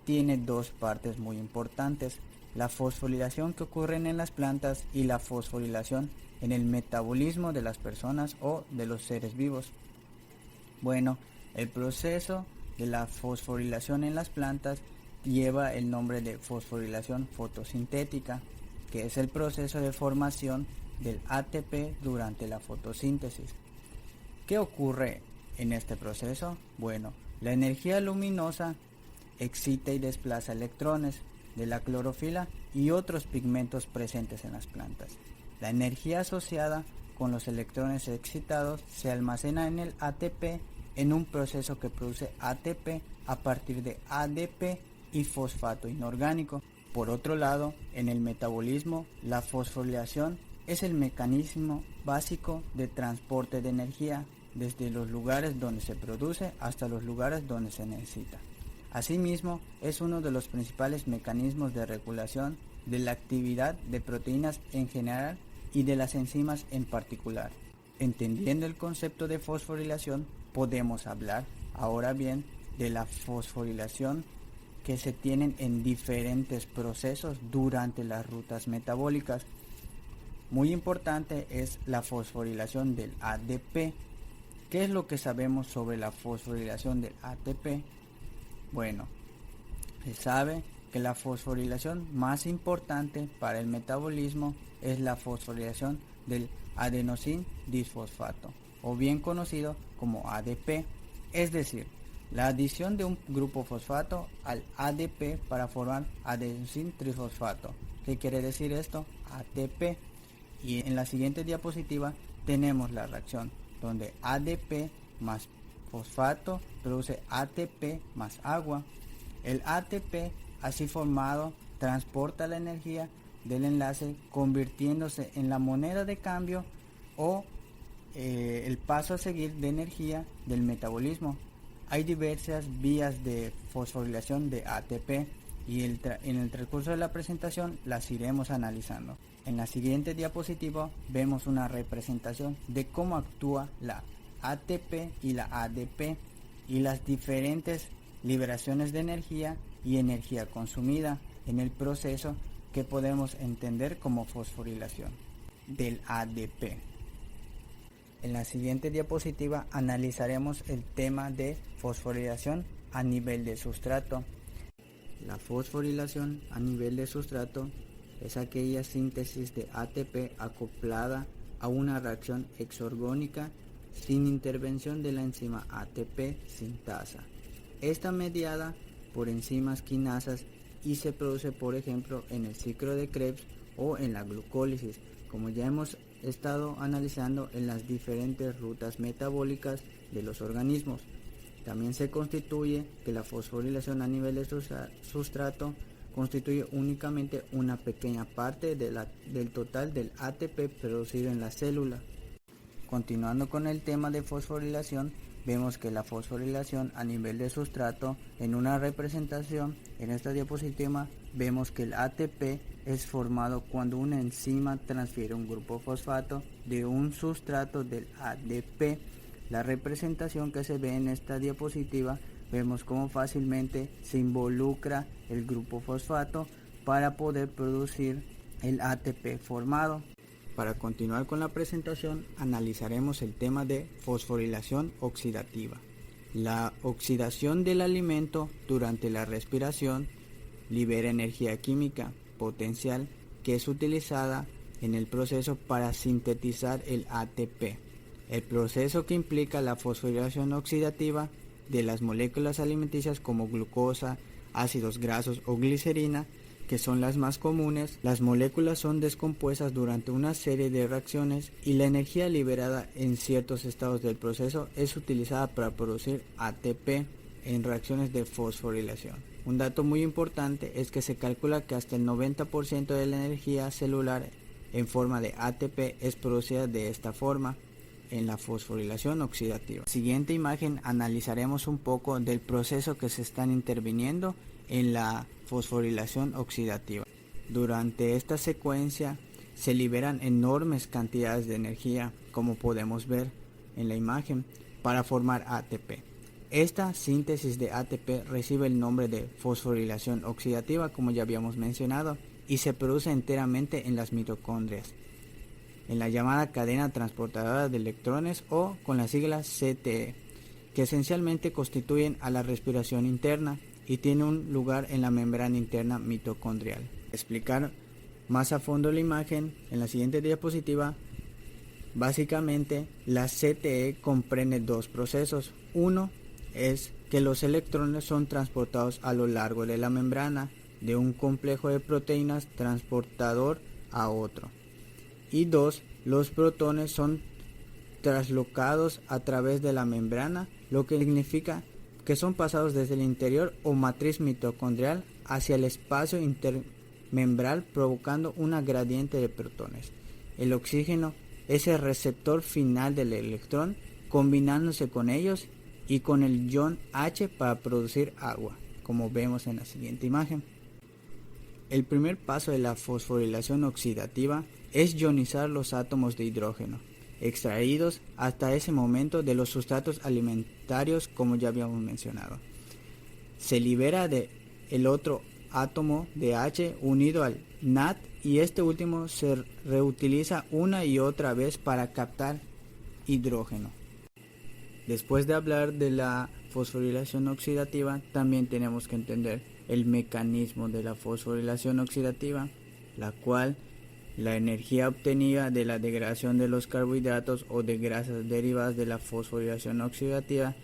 tiene dos partes muy importantes: la fosforilación que ocurre en las plantas y la fosforilación en el metabolismo de las personas o de los seres vivos. Bueno, el proceso de la fosforilación en las plantas lleva el nombre de fosforilación fotosintética, que es el proceso de formación del ATP durante la fotosíntesis. ¿Qué ocurre en este proceso? Bueno, la energía luminosa excita y desplaza electrones de la clorofila y otros pigmentos presentes en las plantas. La energía asociada con los electrones excitados se almacena en el ATP en un proceso que produce ATP a partir de ADP y fosfato inorgánico. Por otro lado, en el metabolismo, la fosforilación es el mecanismo básico de transporte de energía desde los lugares donde se produce hasta los lugares donde se necesita. Asimismo, es uno de los principales mecanismos de regulación de la actividad de proteínas en general y de las enzimas en particular. Entendiendo el concepto de fosforilación, podemos hablar ahora bien de la fosforilación que se tienen en diferentes procesos durante las rutas metabólicas. Muy importante es la fosforilación del ADP. ¿Qué es lo que sabemos sobre la fosforilación del ATP? Bueno, se sabe que la fosforilación más importante para el metabolismo es la fosforilación del adenosín disfosfato, o bien conocido como ADP, es decir, la adición de un grupo fosfato al ADP para formar adenosín trifosfato. ¿Qué quiere decir esto? ATP. Y en la siguiente diapositiva tenemos la reacción donde ADP más fosfato produce ATP más agua. El ATP así formado transporta la energía del enlace convirtiéndose en la moneda de cambio o el paso a seguir de energía del metabolismo. Hay diversas vías de fosforilación de ATP y en el transcurso de la presentación las iremos analizando. En la siguiente diapositiva vemos una representación de cómo actúa la ATP y la ADP y las diferentes liberaciones de energía y energía consumida en el proceso que podemos entender como fosforilación del ADP. En la siguiente diapositiva analizaremos el tema de fosforilación a nivel de sustrato. La fosforilación a nivel de sustrato es aquella síntesis de ATP acoplada a una reacción exorgónica sin intervención de la enzima ATP sintasa. Esta mediada por enzimas quinasas y se produce, por ejemplo, en el ciclo de Krebs o en la glucólisis, como ya hemos estado analizando en las diferentes rutas metabólicas de los organismos. También se constituye que la fosforilación a nivel de sustrato constituye únicamente una pequeña parte del total del ATP producido en la célula. Continuando con el tema de fosforilación, vemos que la fosforilación a nivel de sustrato, en una representación en esta diapositiva, vemos que el ATP es formado cuando una enzima transfiere un grupo fosfato de un sustrato del ADP. La representación que se ve en esta diapositiva, vemos cómo fácilmente se involucra el grupo fosfato para poder producir el ATP formado. Para continuar con la presentación, analizaremos el tema de fosforilación oxidativa. La oxidación del alimento durante la respiración libera energía química potencial que es utilizada en el proceso para sintetizar el ATP. El proceso que implica la fosforilación oxidativa de las moléculas alimenticias como glucosa, ácidos grasos o glicerina, que son las más comunes, las moléculas son descompuestas durante una serie de reacciones y la energía liberada en ciertos estados del proceso es utilizada para producir ATP en reacciones de fosforilación. Un dato muy importante es que se calcula que hasta el 90% de la energía celular en forma de ATP es producida de esta forma en la fosforilación oxidativa. En la siguiente imagen analizaremos un poco del proceso que se están interviniendo en la fosforilación oxidativa. Durante esta secuencia se liberan enormes cantidades de energía, como podemos ver en la imagen, para formar ATP. Esta síntesis de ATP recibe el nombre de fosforilación oxidativa, como ya habíamos mencionado, y se produce enteramente en las mitocondrias, en la llamada cadena transportadora de electrones o con las siglas CTE, que esencialmente constituyen a la respiración interna y tiene un lugar en la membrana interna mitocondrial. Explicar más a fondo la imagen en la siguiente diapositiva. Básicamente, la CTE comprende dos procesos. Uno es que los electrones son transportados a lo largo de la membrana de un complejo de proteínas transportador a otro. Y dos, los protones son traslocados a través de la membrana, lo que significa que son pasados desde el interior o matriz mitocondrial hacia el espacio intermembral, provocando una gradiente de protones. El oxígeno es el receptor final del electrón, combinándose con ellos y con el ion H para producir agua, como vemos en la siguiente imagen. El primer paso de la fosforilación oxidativa es ionizar los átomos de hidrógeno, extraídos hasta ese momento de los sustratos alimentarios, como ya habíamos mencionado. Se libera el otro átomo de H unido al NAD y este último se reutiliza una y otra vez para captar hidrógeno. Después de hablar de la fosforilación oxidativa, también tenemos que entender el mecanismo de la fosforilación oxidativa, la cual la energía obtenida de la degradación de los carbohidratos o de grasas derivadas de la fosforilación oxidativa,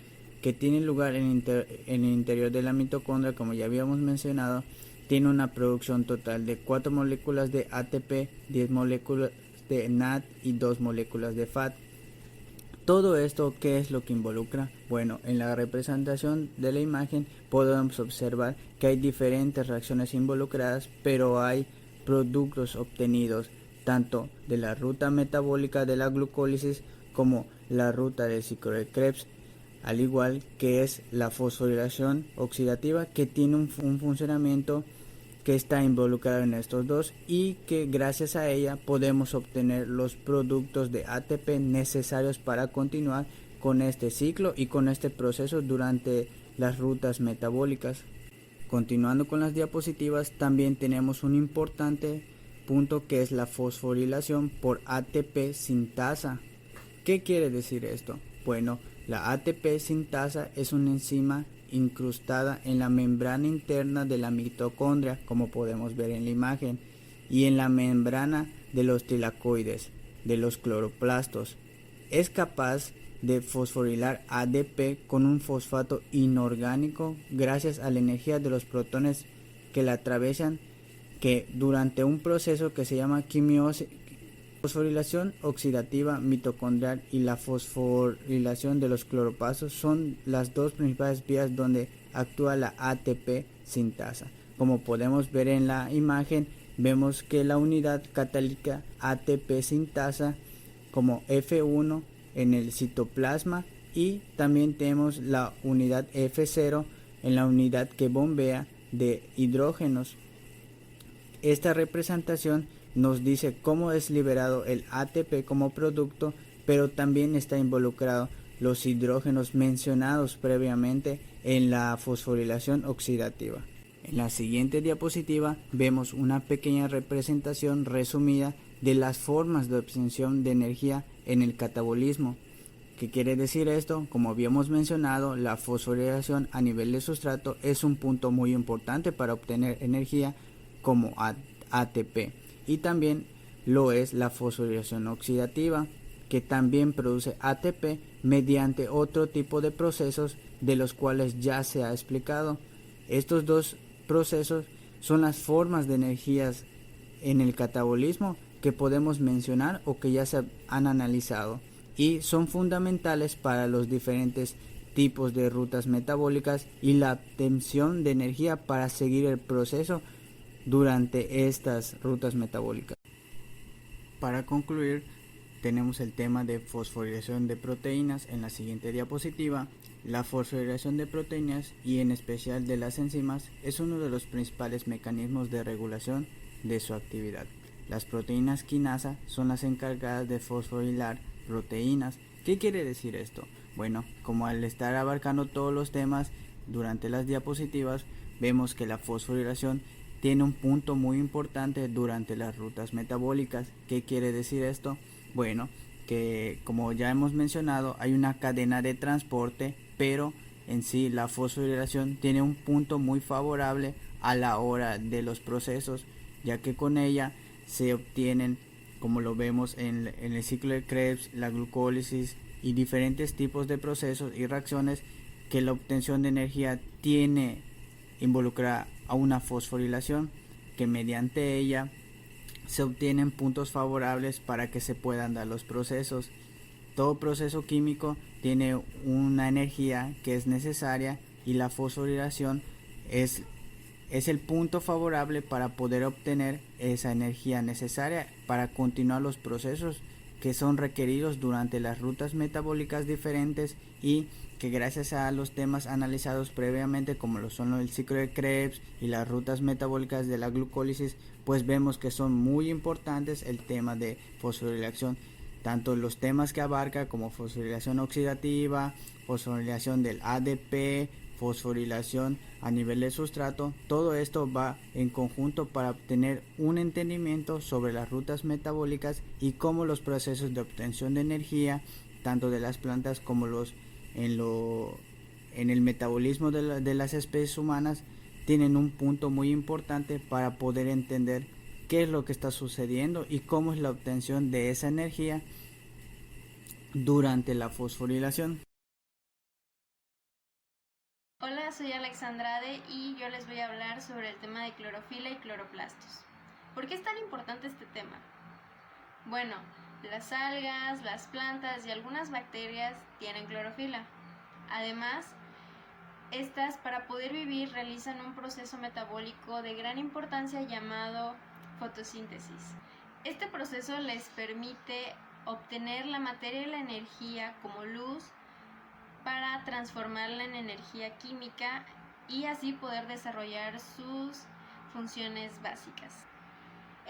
que tiene lugar en el interior de la mitocondria, como ya habíamos mencionado, tiene una producción total de 4 moléculas de ATP, 10 moléculas de NAD y 2 moléculas de FAT. Todo esto, ¿qué es lo que involucra? Bueno, en la representación de la imagen podemos observar que hay diferentes reacciones involucradas, pero hay productos obtenidos tanto de la ruta metabólica de la glucólisis como la ruta del ciclo de Krebs, al igual que es la fosforilación oxidativa, que tiene un funcionamiento que está involucrado en estos dos y que gracias a ella podemos obtener los productos de ATP necesarios para continuar con este ciclo y con este proceso durante las rutas metabólicas. Continuando con las diapositivas, también tenemos un importante punto que es la fosforilación por ATP sintasa. ¿Qué quiere decir esto? Bueno, la ATP sintasa es una enzima incrustada en la membrana interna de la mitocondria, como podemos ver en la imagen, y en la membrana de los tilacoides, de los cloroplastos. Es capaz de fosforilar ADP con un fosfato inorgánico gracias a la energía de los protones que la atraviesan, que durante un proceso que se llama fosforilación oxidativa mitocondrial y la fosforilación de los cloroplastos son las dos principales vías donde actúa la ATP sintasa. Como podemos ver en la imagen, vemos que la unidad catalítica ATP sintasa como F1 en el citoplasma, y también tenemos la unidad F0 en la unidad que bombea de hidrógenos. Esta representación nos dice cómo es liberado el ATP como producto, pero también está involucrado los hidrógenos mencionados previamente en la fosforilación oxidativa. En la siguiente diapositiva vemos una pequeña representación resumida de las formas de obtención de energía en el catabolismo. ¿Qué quiere decir esto? Como habíamos mencionado, la fosforilación a nivel de sustrato es un punto muy importante para obtener energía como ATP, y también lo es la fosforilación oxidativa, que también produce ATP mediante otro tipo de procesos de los cuales ya se ha explicado. Estos dos procesos son las formas de energías en el catabolismo que podemos mencionar o que ya se han analizado, y son fundamentales para los diferentes tipos de rutas metabólicas y la obtención de energía para seguir el proceso durante estas rutas metabólicas. Para concluir, tenemos el tema de fosforilación de proteínas en la siguiente diapositiva. La fosforilación de proteínas, y en especial de las enzimas, es uno de los principales mecanismos de regulación de su actividad. Las proteínas quinasa son las encargadas de fosforilar proteínas. ¿Qué quiere decir esto? Bueno, como al estar abarcando todos los temas durante las diapositivas, vemos que la fosforilación tiene un punto muy importante durante las rutas metabólicas. ¿Qué quiere decir esto? Bueno, que como ya hemos mencionado, hay una cadena de transporte, pero en sí la fosforilación tiene un punto muy favorable a la hora de los procesos, ya que con ella se obtienen, como lo vemos en el ciclo de Krebs, la glucólisis y diferentes tipos de procesos y reacciones, que la obtención de energía tiene involucrada a una fosforilación, que mediante ella se obtienen puntos favorables para que se puedan dar los procesos. Todo proceso químico tiene una energía que es necesaria, y la fosforilación es el punto favorable para poder obtener esa energía necesaria para continuar los procesos que son requeridos durante las rutas metabólicas diferentes, y que gracias a los temas analizados previamente, como lo son el ciclo de Krebs y las rutas metabólicas de la glucólisis, pues vemos que son muy importantes el tema de fosforilación, tanto los temas que abarca como fosforilación oxidativa, fosforilación del ADP, fosforilación a nivel de sustrato. Todo esto va en conjunto para obtener un entendimiento sobre las rutas metabólicas y cómo los procesos de obtención de energía, tanto de las plantas como en el metabolismo de las especies humanas, tienen un punto muy importante para poder entender qué es lo que está sucediendo y cómo es la obtención de esa energía durante la fosforilación. Hola, soy Alexandrade y yo les voy a hablar sobre el tema de clorofila y cloroplastos. ¿Por qué es tan importante este tema? Bueno, las algas, las plantas y algunas bacterias tienen clorofila. Además, estas, para poder vivir, realizan un proceso metabólico de gran importancia llamado fotosíntesis. Este proceso les permite obtener la materia y la energía como luz para transformarla en energía química y así poder desarrollar sus funciones básicas.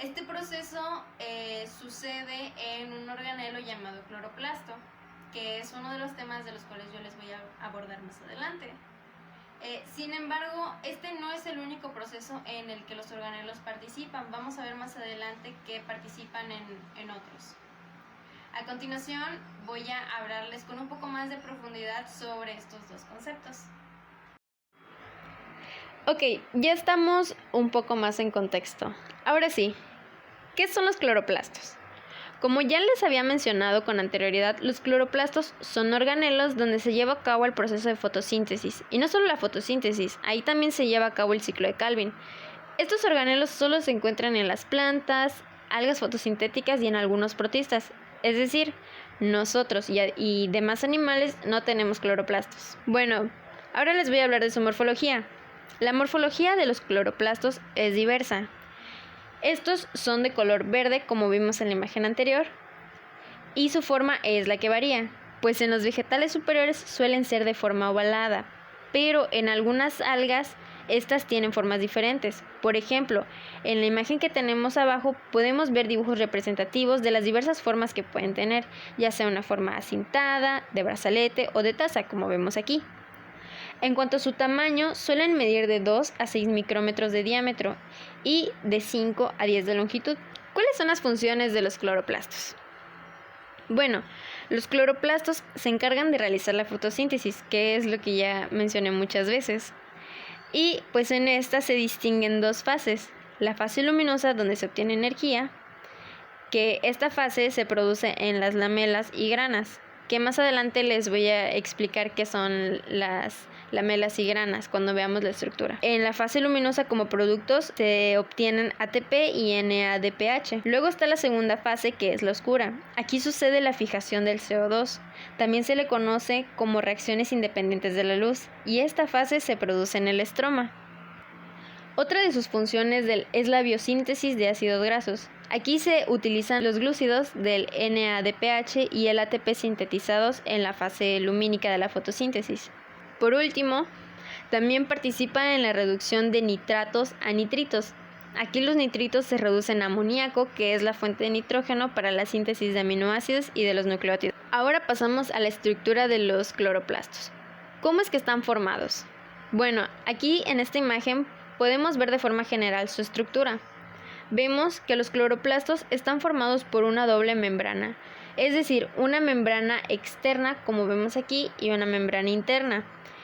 Este proceso sucede en un organelo llamado cloroplasto, que es uno de los temas de los cuales yo les voy a abordar más adelante. Sin embargo, este no es el único proceso en el que los organelos participan. Vamos a ver más adelante que participan en otros. A continuación voy a hablarles con un poco más de profundidad sobre estos dos conceptos. Ok, ya estamos un poco más en contexto. Ahora sí, ¿qué son los cloroplastos? Como ya les había mencionado con anterioridad, los cloroplastos son organelos donde se lleva a cabo el proceso de fotosíntesis. Y no solo la fotosíntesis, ahí también se lleva a cabo el ciclo de Calvin. Estos organelos solo se encuentran en las plantas, algas fotosintéticas y en algunos protistas. Es decir, nosotros y demás animales no tenemos cloroplastos. Bueno, ahora les voy a hablar de su morfología. La morfología de los cloroplastos es diversa. Estos son de color verde, como vimos en la imagen anterior, y su forma es la que varía, pues en los vegetales superiores suelen ser de forma ovalada, pero en algunas algas estas tienen formas diferentes. Por ejemplo, en la imagen que tenemos abajo podemos ver dibujos representativos de las diversas formas que pueden tener, ya sea una forma acintada, de brazalete o de taza, como vemos aquí. En cuanto a su tamaño, suelen medir de 2 a 6 micrómetros de diámetro y de 5 a 10 de longitud. ¿Cuáles son las funciones de los cloroplastos? Bueno, los cloroplastos se encargan de realizar la fotosíntesis, que es lo que ya mencioné muchas veces. Y pues en esta se distinguen dos fases. La fase luminosa, donde se obtiene energía, que esta fase se produce en las lamelas y granas, que más adelante les voy a explicar qué son las lamelas y granas cuando veamos la estructura. En la fase luminosa, como productos se obtienen ATP y NADPH. Luego está la segunda fase, que es la oscura. Aquí sucede la fijación del CO2. También se le conoce como reacciones independientes de la luz, y esta fase se produce en el estroma. Otra de sus funciones es la biosíntesis de ácidos grasos. Aquí se utilizan los glúcidos del NADPH y el ATP sintetizados en la fase lumínica de la fotosíntesis. Por último, también participa en la reducción de nitratos a nitritos. Aquí los nitritos se reducen a amoníaco, que es la fuente de nitrógeno para la síntesis de aminoácidos y de los nucleótidos. Ahora pasamos a la estructura de los cloroplastos. ¿Cómo es que están formados? Bueno, aquí en esta imagen podemos ver de forma general su estructura. Vemos que los cloroplastos están formados por una doble membrana, es decir, una membrana externa, como vemos aquí, y una membrana interna.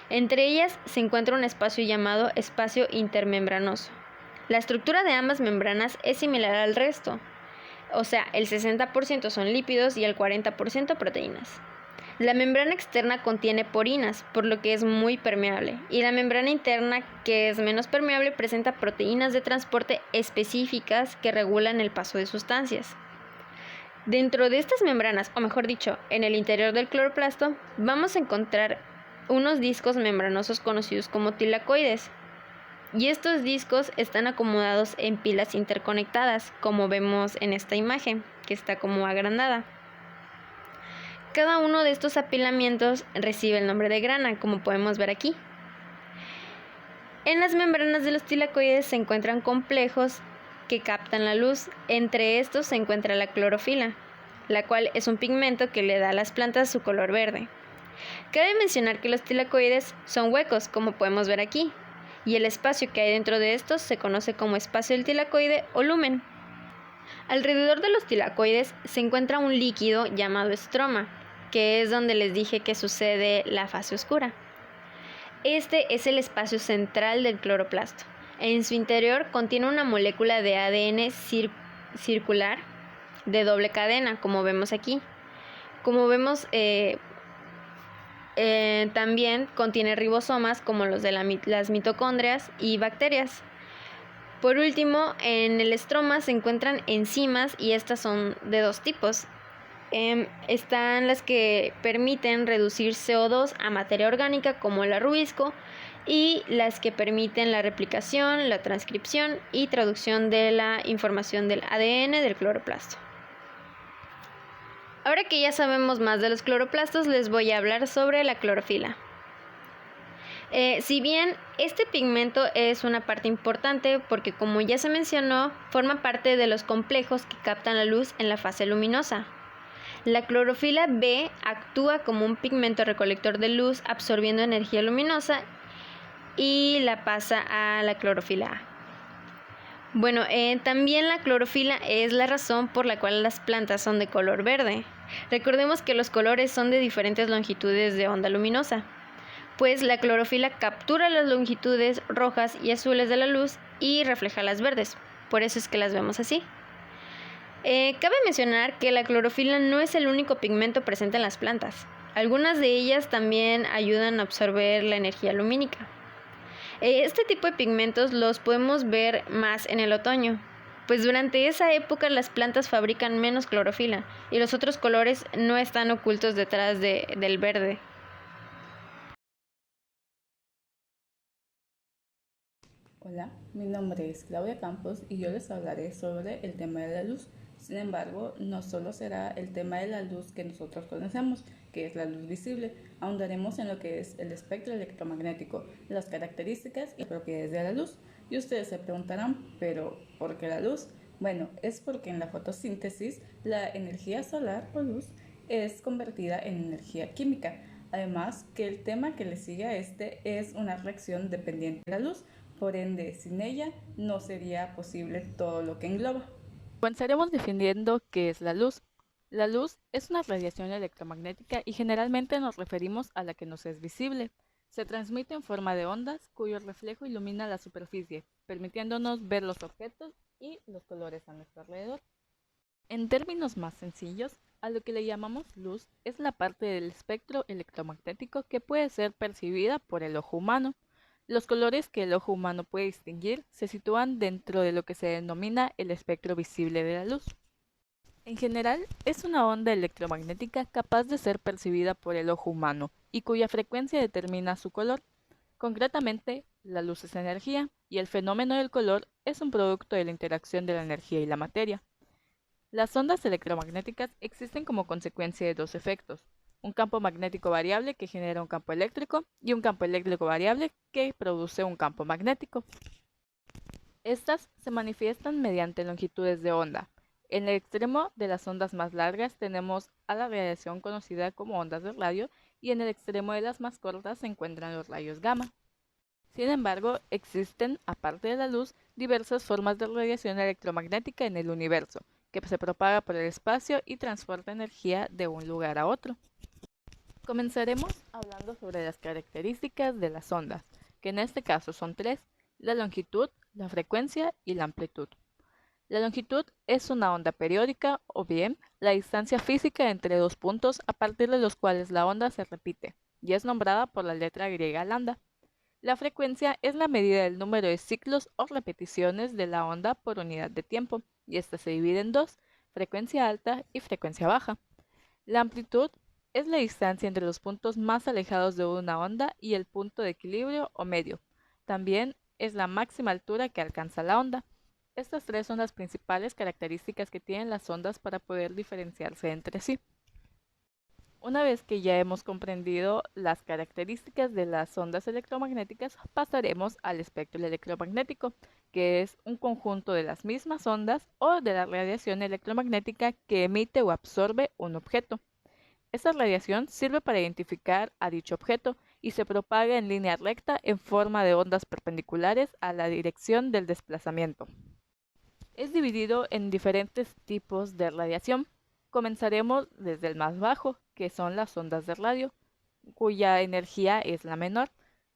Entre ellas se encuentra un espacio llamado espacio intermembranoso. La estructura de ambas membranas es similar al resto, o sea, el 60% son lípidos y el 40% proteínas. La membrana externa contiene porinas, por lo que es muy permeable, y la membrana interna, que es menos permeable, presenta proteínas de transporte específicas que regulan el paso de sustancias. Dentro de estas membranas, o mejor dicho, en el interior del cloroplasto, vamos a encontrar unos discos membranosos conocidos como tilacoides, y estos discos están acomodados en pilas interconectadas, como vemos en esta imagen, que está como agrandada. Cada uno de estos apilamientos recibe el nombre de grana, como podemos ver aquí. En las membranas de los tilacoides se encuentran complejos que captan la luz. Entre estos se encuentra la clorofila, la cual es un pigmento que le da a las plantas su color verde. Cabe mencionar que los tilacoides son huecos, como podemos ver aquí, y el espacio que hay dentro de estos se conoce como espacio del tilacoide o lumen. Alrededor de los tilacoides se encuentra un líquido llamado estroma, que es donde les dije que sucede la fase oscura. Este es el espacio central del cloroplasto. En su interior contiene una molécula de ADN circular de doble cadena, como vemos aquí. Como vemos, también contiene ribosomas, como los de las mitocondrias y bacterias. Por último, en el estroma se encuentran enzimas, y estas son de dos tipos. Están las que permiten reducir CO2 a materia orgánica, como el arrubisco, y las que permiten la replicación, la transcripción y traducción de la información del ADN del cloroplasto. Ahora que ya sabemos más de los cloroplastos, les voy a hablar sobre la clorofila. Si bien este pigmento es una parte importante porque, como ya se mencionó, forma parte de los complejos que captan la luz en la fase luminosa. La clorofila B actúa como un pigmento recolector de luz, absorbiendo energía luminosa y la pasa a la clorofila A. Bueno, también la clorofila es la razón por la cual las plantas son de color verde. Recordemos que los colores son de diferentes longitudes de onda luminosa, pues la clorofila captura las longitudes rojas y azules de la luz y refleja las verdes. Por eso es que las vemos así. Cabe mencionar que la clorofila no es el único pigmento presente en las plantas. Algunas de ellas también ayudan a absorber la energía lumínica. Este tipo de pigmentos los podemos ver más en el otoño, pues durante esa época las plantas fabrican menos clorofila y los otros colores no están ocultos detrás del verde. Hola, mi nombre es Claudia Campos y yo les hablaré sobre el tema de la luz. Sin embargo, no solo será el tema de la luz que nosotros conocemos, que es la luz visible, ahondaremos en lo que es el espectro electromagnético, las características y propiedades de la luz. Y ustedes se preguntarán, ¿pero por qué la luz? Bueno, es porque en la fotosíntesis la energía solar o luz es convertida en energía química. Además, que el tema que le sigue a este es una reacción dependiente de la luz, por ende, sin ella no sería posible todo lo que engloba. Comenzaremos definiendo qué es la luz. La luz es una radiación electromagnética y generalmente nos referimos a la que nos es visible. Se transmite en forma de ondas cuyo reflejo ilumina la superficie, permitiéndonos ver los objetos y los colores a nuestro alrededor. En términos más sencillos, a lo que le llamamos luz es la parte del espectro electromagnético que puede ser percibida por el ojo humano. Los colores que el ojo humano puede distinguir se sitúan dentro de lo que se denomina el espectro visible de la luz. En general, es una onda electromagnética capaz de ser percibida por el ojo humano y cuya frecuencia determina su color. Concretamente, la luz es energía y el fenómeno del color es un producto de la interacción de la energía y la materia. Las ondas electromagnéticas existen como consecuencia de dos efectos: un campo magnético variable que genera un campo eléctrico y un campo eléctrico variable que produce un campo magnético. Estas se manifiestan mediante longitudes de onda. En el extremo de las ondas más largas tenemos a la radiación conocida como ondas de radio y en el extremo de las más cortas se encuentran los rayos gamma. Sin embargo, existen, aparte de la luz, diversas formas de radiación electromagnética en el universo, que se propaga por el espacio y transporta energía de un lugar a otro. Comenzaremos hablando sobre las características de las ondas, que en este caso son tres: la longitud, la frecuencia y la amplitud. La longitud es una onda periódica, o bien la distancia física entre dos puntos a partir de los cuales la onda se repite, y es nombrada por la letra griega lambda. La frecuencia es la medida del número de ciclos o repeticiones de la onda por unidad de tiempo, y esta se divide en dos: frecuencia alta y frecuencia baja. La amplitud es la distancia entre los puntos más alejados de una onda y el punto de equilibrio o medio. También es la máxima altura que alcanza la onda. Estas tres son las principales características que tienen las ondas para poder diferenciarse entre sí. Una vez que ya hemos comprendido las características de las ondas electromagnéticas, pasaremos al espectro electromagnético, que es un conjunto de las mismas ondas o de la radiación electromagnética que emite o absorbe un objeto. Esta radiación sirve para identificar a dicho objeto y se propaga en línea recta en forma de ondas perpendiculares a la dirección del desplazamiento. Es dividido en diferentes tipos de radiación. Comenzaremos desde el más bajo, que son las ondas de radio, cuya energía es la menor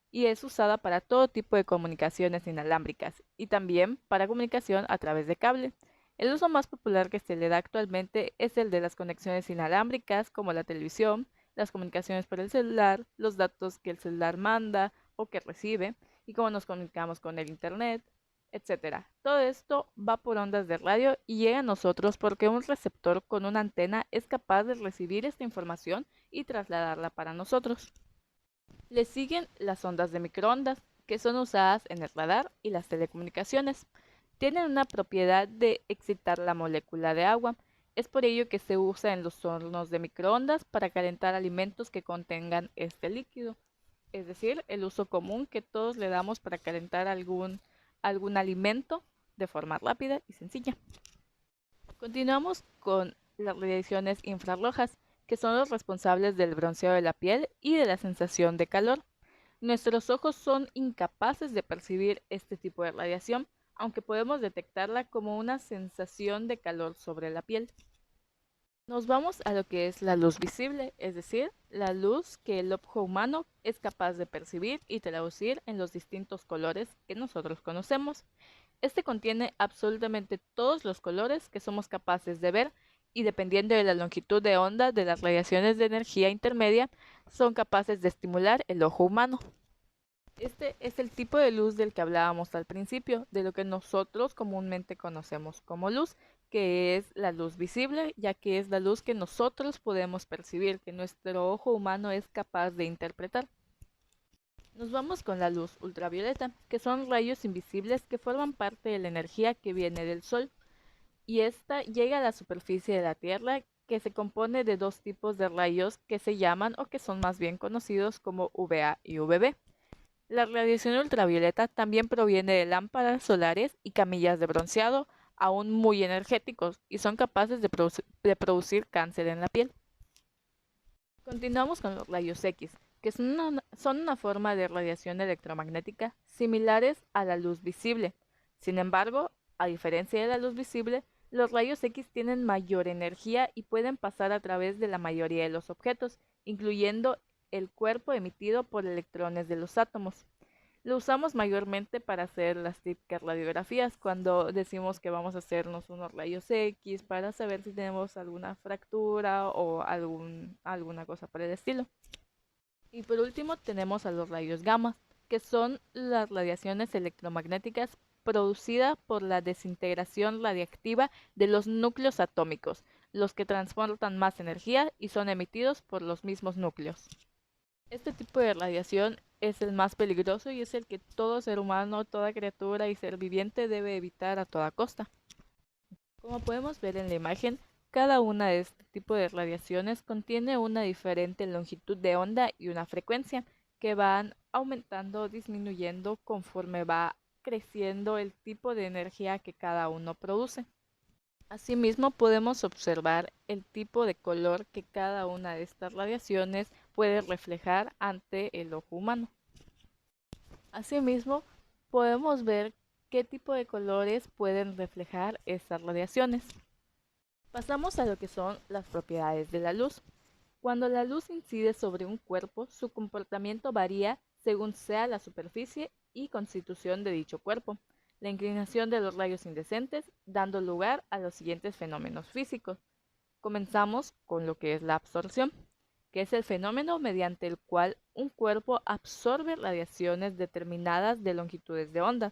y es usada para todo tipo de comunicaciones inalámbricas y también para comunicación a través de cable. El uso más popular que se le da actualmente es el de las conexiones inalámbricas, como la televisión, las comunicaciones por el celular, los datos que el celular manda o que recibe, y cómo nos comunicamos con el internet, etc. Todo esto va por ondas de radio y llega a nosotros porque un receptor con una antena es capaz de recibir esta información y trasladarla para nosotros. Le siguen las ondas de microondas, que son usadas en el radar y las telecomunicaciones. Tienen una propiedad de excitar la molécula de agua. Es por ello que se usa en los hornos de microondas para calentar alimentos que contengan este líquido. Es decir, el uso común que todos le damos para calentar algún alimento de forma rápida y sencilla. Continuamos con las radiaciones infrarrojas, que son los responsables del bronceado de la piel y de la sensación de calor. Nuestros ojos son incapaces de percibir este tipo de radiación, aunque podemos detectarla como una sensación de calor sobre la piel. Nos vamos a lo que es la luz visible, es decir, la luz que el ojo humano es capaz de percibir y traducir en los distintos colores que nosotros conocemos. Este contiene absolutamente todos los colores que somos capaces de ver y, dependiendo de la longitud de onda de las radiaciones de energía intermedia, son capaces de estimular el ojo humano. Este es el tipo de luz del que hablábamos al principio, de lo que nosotros comúnmente conocemos como luz, que es la luz visible, ya que es la luz que nosotros podemos percibir, que nuestro ojo humano es capaz de interpretar. Nos vamos con la luz ultravioleta, que son rayos invisibles que forman parte de la energía que viene del Sol, y esta llega a la superficie de la Tierra, que se compone de dos tipos de rayos que se llaman o que son más bien conocidos como UVA y UVB. La radiación ultravioleta también proviene de lámparas solares y camillas de bronceado, aún muy energéticos, y son capaces de producir cáncer en la piel. Continuamos con los rayos X, que son una forma de radiación electromagnética similares a la luz visible. Sin embargo, a diferencia de la luz visible, los rayos X tienen mayor energía y pueden pasar a través de la mayoría de los objetos, incluyendo el cuerpo emitido por electrones de los átomos. Lo usamos mayormente para hacer las típicas radiografías, cuando decimos que vamos a hacernos unos rayos X para saber si tenemos alguna fractura o alguna cosa por el estilo. Y por último tenemos a los rayos gamma, que son las radiaciones electromagnéticas producidas por la desintegración radiactiva de los núcleos atómicos, los que transportan más energía y son emitidos por los mismos núcleos. Este tipo de radiación es el más peligroso y es el que todo ser humano, toda criatura y ser viviente debe evitar a toda costa. Como podemos ver en la imagen, cada una de este tipo de radiaciones contiene una diferente longitud de onda y una frecuencia que van aumentando o disminuyendo conforme va creciendo el tipo de energía que cada uno produce. Asimismo, podemos observar el tipo de color que cada una de estas radiaciones puede reflejar ante el ojo humano. Asimismo, podemos ver qué tipo de colores pueden reflejar estas radiaciones. Pasamos a lo que son las propiedades de la luz. Cuando la luz incide sobre un cuerpo, su comportamiento varía según sea la superficie y constitución de dicho cuerpo. La inclinación de los rayos indecentes, dando lugar a los siguientes fenómenos físicos. Comenzamos con lo que es la absorción, que es el fenómeno mediante el cual un cuerpo absorbe radiaciones determinadas de longitudes de onda.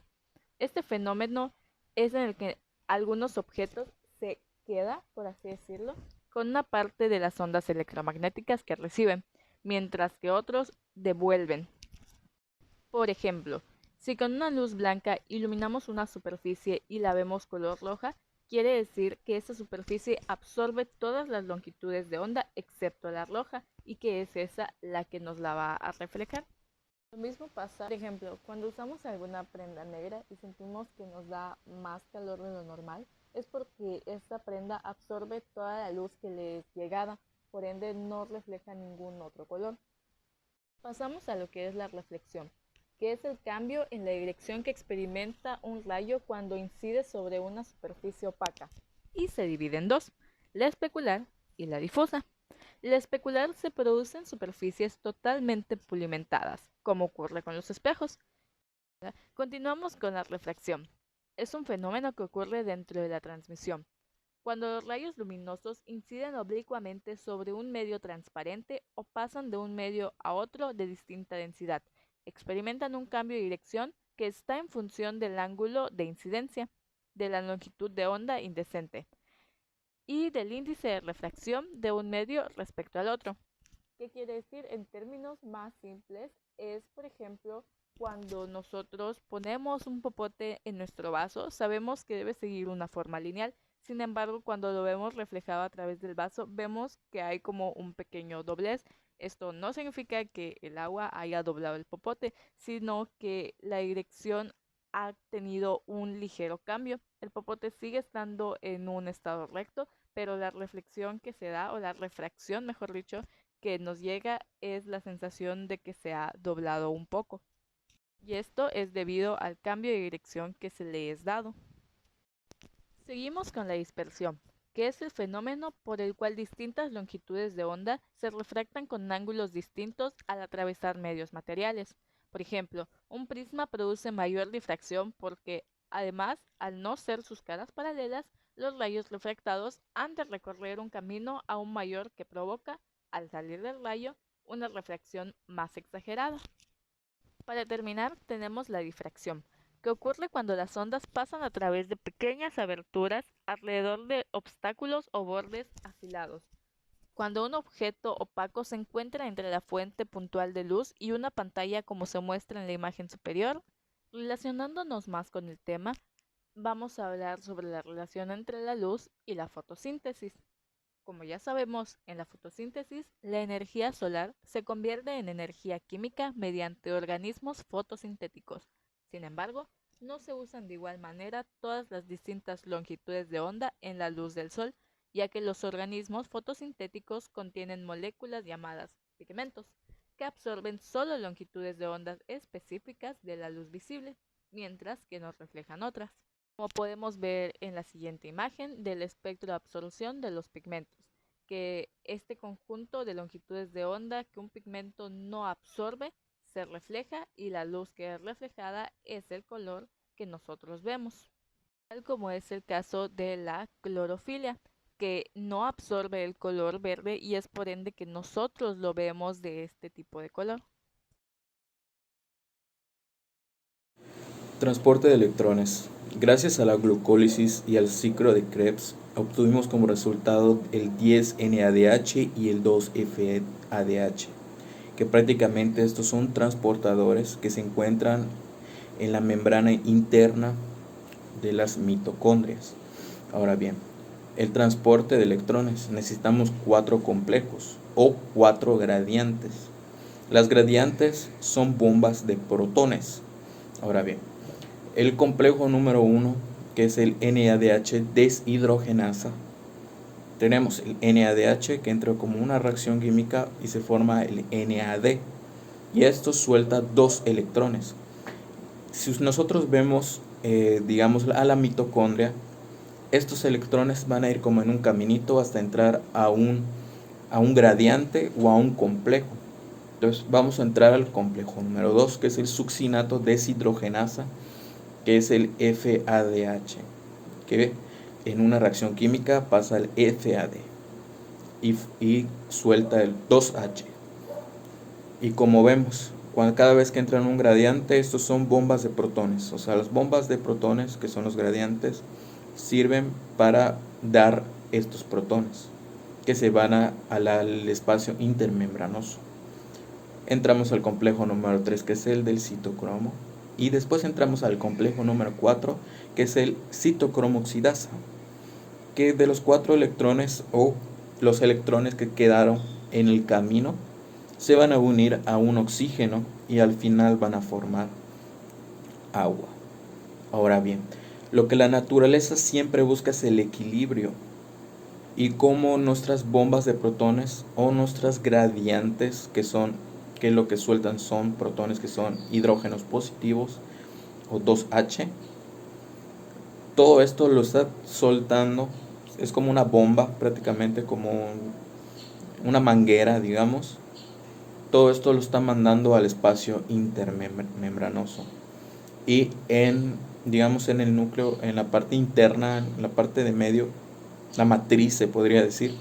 Este fenómeno es en el que algunos objetos se queda, por así decirlo, con una parte de las ondas electromagnéticas que reciben, mientras que otros devuelven. Por ejemplo, si con una luz blanca iluminamos una superficie y la vemos color roja, quiere decir que esa superficie absorbe todas las longitudes de onda excepto la roja y que es esa la que nos la va a reflejar. Lo mismo pasa, por ejemplo, cuando usamos alguna prenda negra y sentimos que nos da más calor de lo normal, es porque esta prenda absorbe toda la luz que le es llegada, por ende no refleja ningún otro color. Pasamos a lo que es la reflexión, que es el cambio en la dirección que experimenta un rayo cuando incide sobre una superficie opaca, y se divide en dos, la especular y la difusa. La especular se produce en superficies totalmente pulimentadas, como ocurre con los espejos. Continuamos con la refracción. Es un fenómeno que ocurre dentro de la transmisión, cuando los rayos luminosos inciden oblicuamente sobre un medio transparente o pasan de un medio a otro de distinta densidad. Experimentan un cambio de dirección que está en función del ángulo de incidencia, de la longitud de onda indecente y del índice de refracción de un medio respecto al otro. ¿Qué quiere decir? En términos más simples, es, por ejemplo, cuando nosotros ponemos un popote en nuestro vaso, sabemos que debe seguir una forma lineal. Sin embargo, cuando lo vemos reflejado a través del vaso, vemos que hay como un pequeño doblez. Esto no significa que el agua haya doblado el popote, sino que la dirección ha tenido un ligero cambio. El popote sigue estando en un estado recto, pero la reflexión que se da, o la refracción, mejor dicho, que nos llega es la sensación de que se ha doblado un poco. Y esto es debido al cambio de dirección que se le es dado. Seguimos con la dispersión, que es el fenómeno por el cual distintas longitudes de onda se refractan con ángulos distintos al atravesar medios materiales. Por ejemplo, un prisma produce mayor difracción porque, además, al no ser sus caras paralelas, los rayos refractados han de recorrer un camino aún mayor que provoca, al salir del rayo, una refracción más exagerada. Para terminar, tenemos la difracción, que ocurre cuando las ondas pasan a través de pequeñas aberturas alrededor de obstáculos o bordes afilados, Cuando un objeto opaco se encuentra entre la fuente puntual de luz y una pantalla como se muestra en la imagen superior, relacionándonos más con el tema, vamos a hablar sobre la relación entre la luz y la fotosíntesis. Como ya sabemos, en la fotosíntesis, la energía solar se convierte en energía química mediante organismos fotosintéticos. Sin embargo, no se usan de igual manera todas las distintas longitudes de onda en la luz del sol, ya que los organismos fotosintéticos contienen moléculas llamadas pigmentos, que absorben solo longitudes de ondas específicas de la luz visible, mientras que nos reflejan otras. Como podemos ver en la siguiente imagen del espectro de absorción de los pigmentos, que este conjunto de longitudes de onda que un pigmento no absorbe se refleja y la luz que es reflejada es el color que nosotros vemos, tal como es el caso de la clorofila, que no absorbe el color verde y es por ende que nosotros lo vemos de este tipo de color. Transporte de electrones. Gracias a la glucólisis y al ciclo de Krebs, obtuvimos como resultado el 10-NADH y el 2-FADH, que prácticamente estos son transportadores que se encuentran en la membrana interna de las mitocondrias. Ahora bien, el transporte de electrones, necesitamos 4 complejos o 4 gradientes. Las gradientes son bombas de protones. Ahora bien, el complejo número 1, que es el NADH deshidrogenasa, tenemos el NADH que entra como una reacción química y se forma el NAD, y esto suelta 2 electrones. Si nosotros vemos, digamos, a la mitocondria, estos electrones van a ir como en un caminito hasta entrar a un gradiente o a un complejo. Entonces vamos a entrar al complejo número 2, que es el succinato deshidrogenasa, que es el FADH, que en una reacción química pasa al FAD y suelta el 2H. Y como vemos, cada vez que entra en un gradiente, estos son bombas de protones. O sea, las bombas de protones, que son los gradientes, sirven para dar estos protones que se van al espacio intermembranoso. Entramos al complejo número 3, que es el del citocromo, y después entramos al complejo número 4, que es el citocromo oxidasa, que de los 4 electrones o los electrones que quedaron en el camino se van a unir a un oxígeno y al final van a formar agua. Ahora bien, lo que la naturaleza siempre busca es el equilibrio, y como nuestras bombas de protones o nuestras gradientes, que lo que sueltan son protones, que son hidrógenos positivos o 2H, todo esto lo está soltando, es como una bomba, prácticamente como una manguera, digamos. Todo esto lo está mandando al espacio intermembranoso, y digamos en el núcleo, en la parte interna, en la parte de medio, la matriz se podría decir,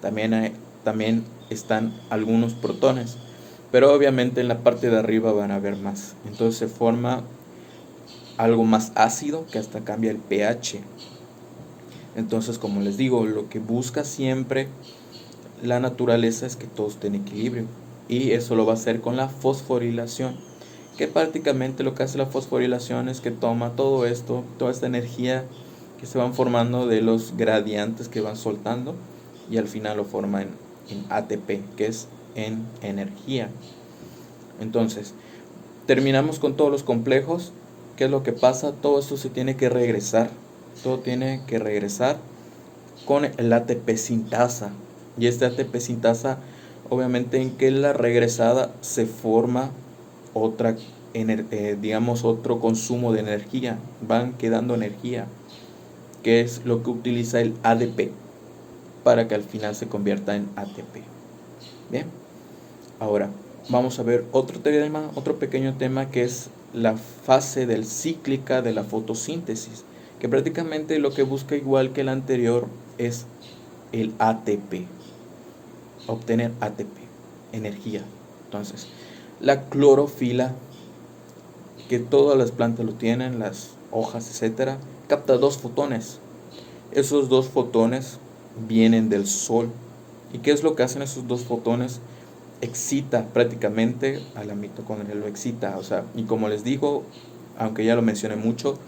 también están algunos protones, pero obviamente en la parte de arriba van a haber más. Entonces se forma algo más ácido que hasta cambia el pH. Entonces, como les digo, lo que busca siempre la naturaleza es que todo esté en equilibrio, y eso lo va a hacer con la fosforilación, que prácticamente lo que hace la fosforilación es que toma todo esto, toda esta energía que se van formando de los gradientes que van soltando, y al final lo forma en ATP, que es en energía. Entonces, terminamos con todos los complejos. ¿Qué es lo que pasa? Todo esto se tiene que regresar. Todo tiene que regresar con el ATP sintasa. Y este ATP sintasa, obviamente, en que la regresada se forma otro consumo de energía. Van quedando energía, que es lo que utiliza el ADP para que al final se convierta en ATP. Bien, ahora vamos a ver otro pequeño tema, que es la fase cíclica de la fotosíntesis, que prácticamente lo que busca, igual que el anterior, es el ATP, obtener ATP, energía. Entonces, la clorofila, que todas las plantas lo tienen, las hojas, etcétera, capta 2 fotones. Esos 2 fotones vienen del sol, ¿Y qué es lo que hacen esos dos fotones? Excita prácticamente a la mitocondria, lo excita, o sea, y como les digo, aunque ya lo mencioné mucho,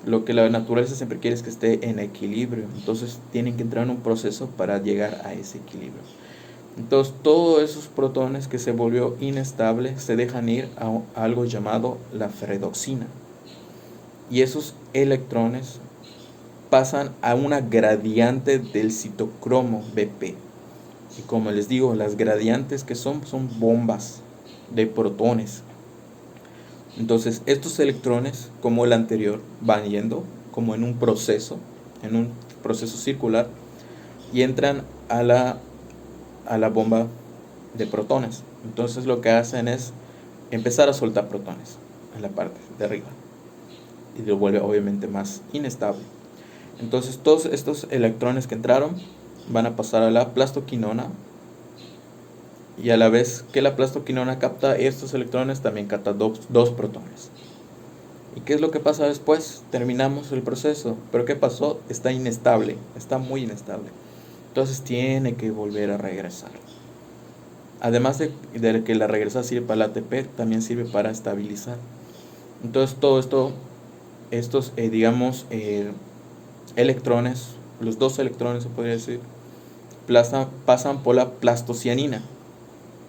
lo que la naturaleza siempre quiere es que esté en equilibrio, entonces tienen que entrar en un proceso para llegar a ese equilibrio. Entonces todos esos protones que se volvió inestable se dejan ir a algo llamado la ferredoxina, y esos electrones pasan a una gradiente del citocromo Bp. Y como les digo, las gradientes que son bombas de protones. Entonces estos electrones, como el anterior, van yendo como en un proceso circular, y entran a la bomba de protones. Entonces lo que hacen es empezar a soltar protones en la parte de arriba, y lo vuelve obviamente más inestable. Entonces todos estos electrones que entraron van a pasar a la plastoquinona, y a la vez que la plastoquinona capta estos electrones, también capta dos protones. ¿Y qué es lo que pasa después? Terminamos el proceso, pero ¿qué pasó? Está inestable, está muy inestable. Entonces tiene que volver a regresar. Además de que la regresa sirve para el ATP, también sirve para estabilizar. Entonces todo esto, estos electrones, los dos electrones se podría decir, pasan por la plastocianina.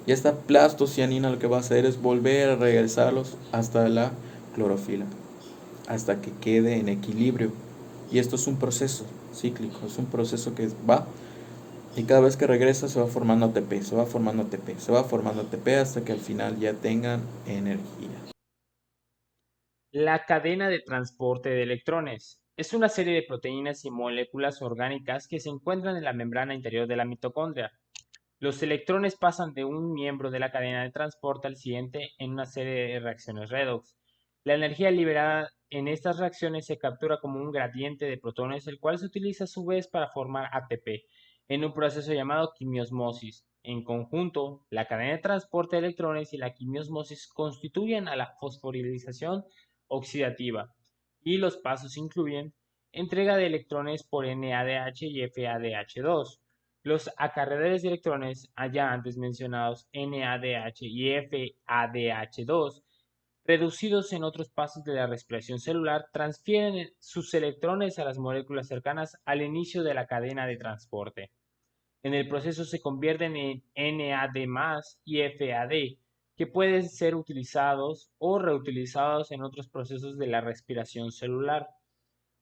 Y esta plastocianina lo que va a hacer es volver a regresarlos hasta la clorofila, hasta que quede en equilibrio. Y esto es un proceso cíclico, es un proceso que va, y cada vez que regresa se va formando ATP, se va formando ATP, se va formando ATP hasta que al final ya tengan energía. La cadena de transporte de electrones es una serie de proteínas y moléculas orgánicas que se encuentran en la membrana interior de la mitocondria. Los electrones pasan de un miembro de la cadena de transporte al siguiente en una serie de reacciones redox. La energía liberada en estas reacciones se captura como un gradiente de protones, el cual se utiliza a su vez para formar ATP en un proceso llamado quimiosmosis. En conjunto, la cadena de transporte de electrones y la quimiosmosis constituyen a la fosforilización oxidativa, y los pasos incluyen entrega de electrones por NADH y FADH2. Los acarreadores de electrones, allá antes mencionados NADH y FADH2, reducidos en otros pasos de la respiración celular, transfieren sus electrones a las moléculas cercanas al inicio de la cadena de transporte. En el proceso se convierten en NAD+ y FAD, que pueden ser utilizados o reutilizados en otros procesos de la respiración celular.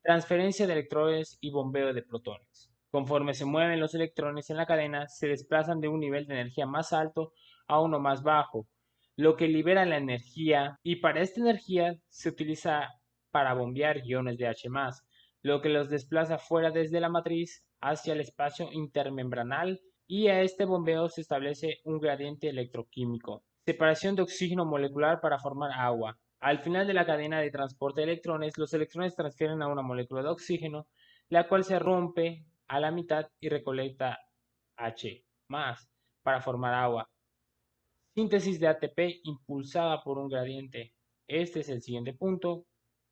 Transferencia de electrones y bombeo de protones. Conforme se mueven los electrones en la cadena, se desplazan de un nivel de energía más alto a uno más bajo, lo que libera la energía, y para esta energía se utiliza para bombear iones de H+, lo que los desplaza fuera desde la matriz hacia el espacio intermembranal, y a este bombeo se establece un gradiente electroquímico. Separación de oxígeno molecular para formar agua. Al final de la cadena de transporte de electrones, los electrones transfieren a una molécula de oxígeno, la cual se rompe a la mitad y recolecta H+ para formar agua. Síntesis de ATP impulsada por un gradiente. Este es el siguiente punto,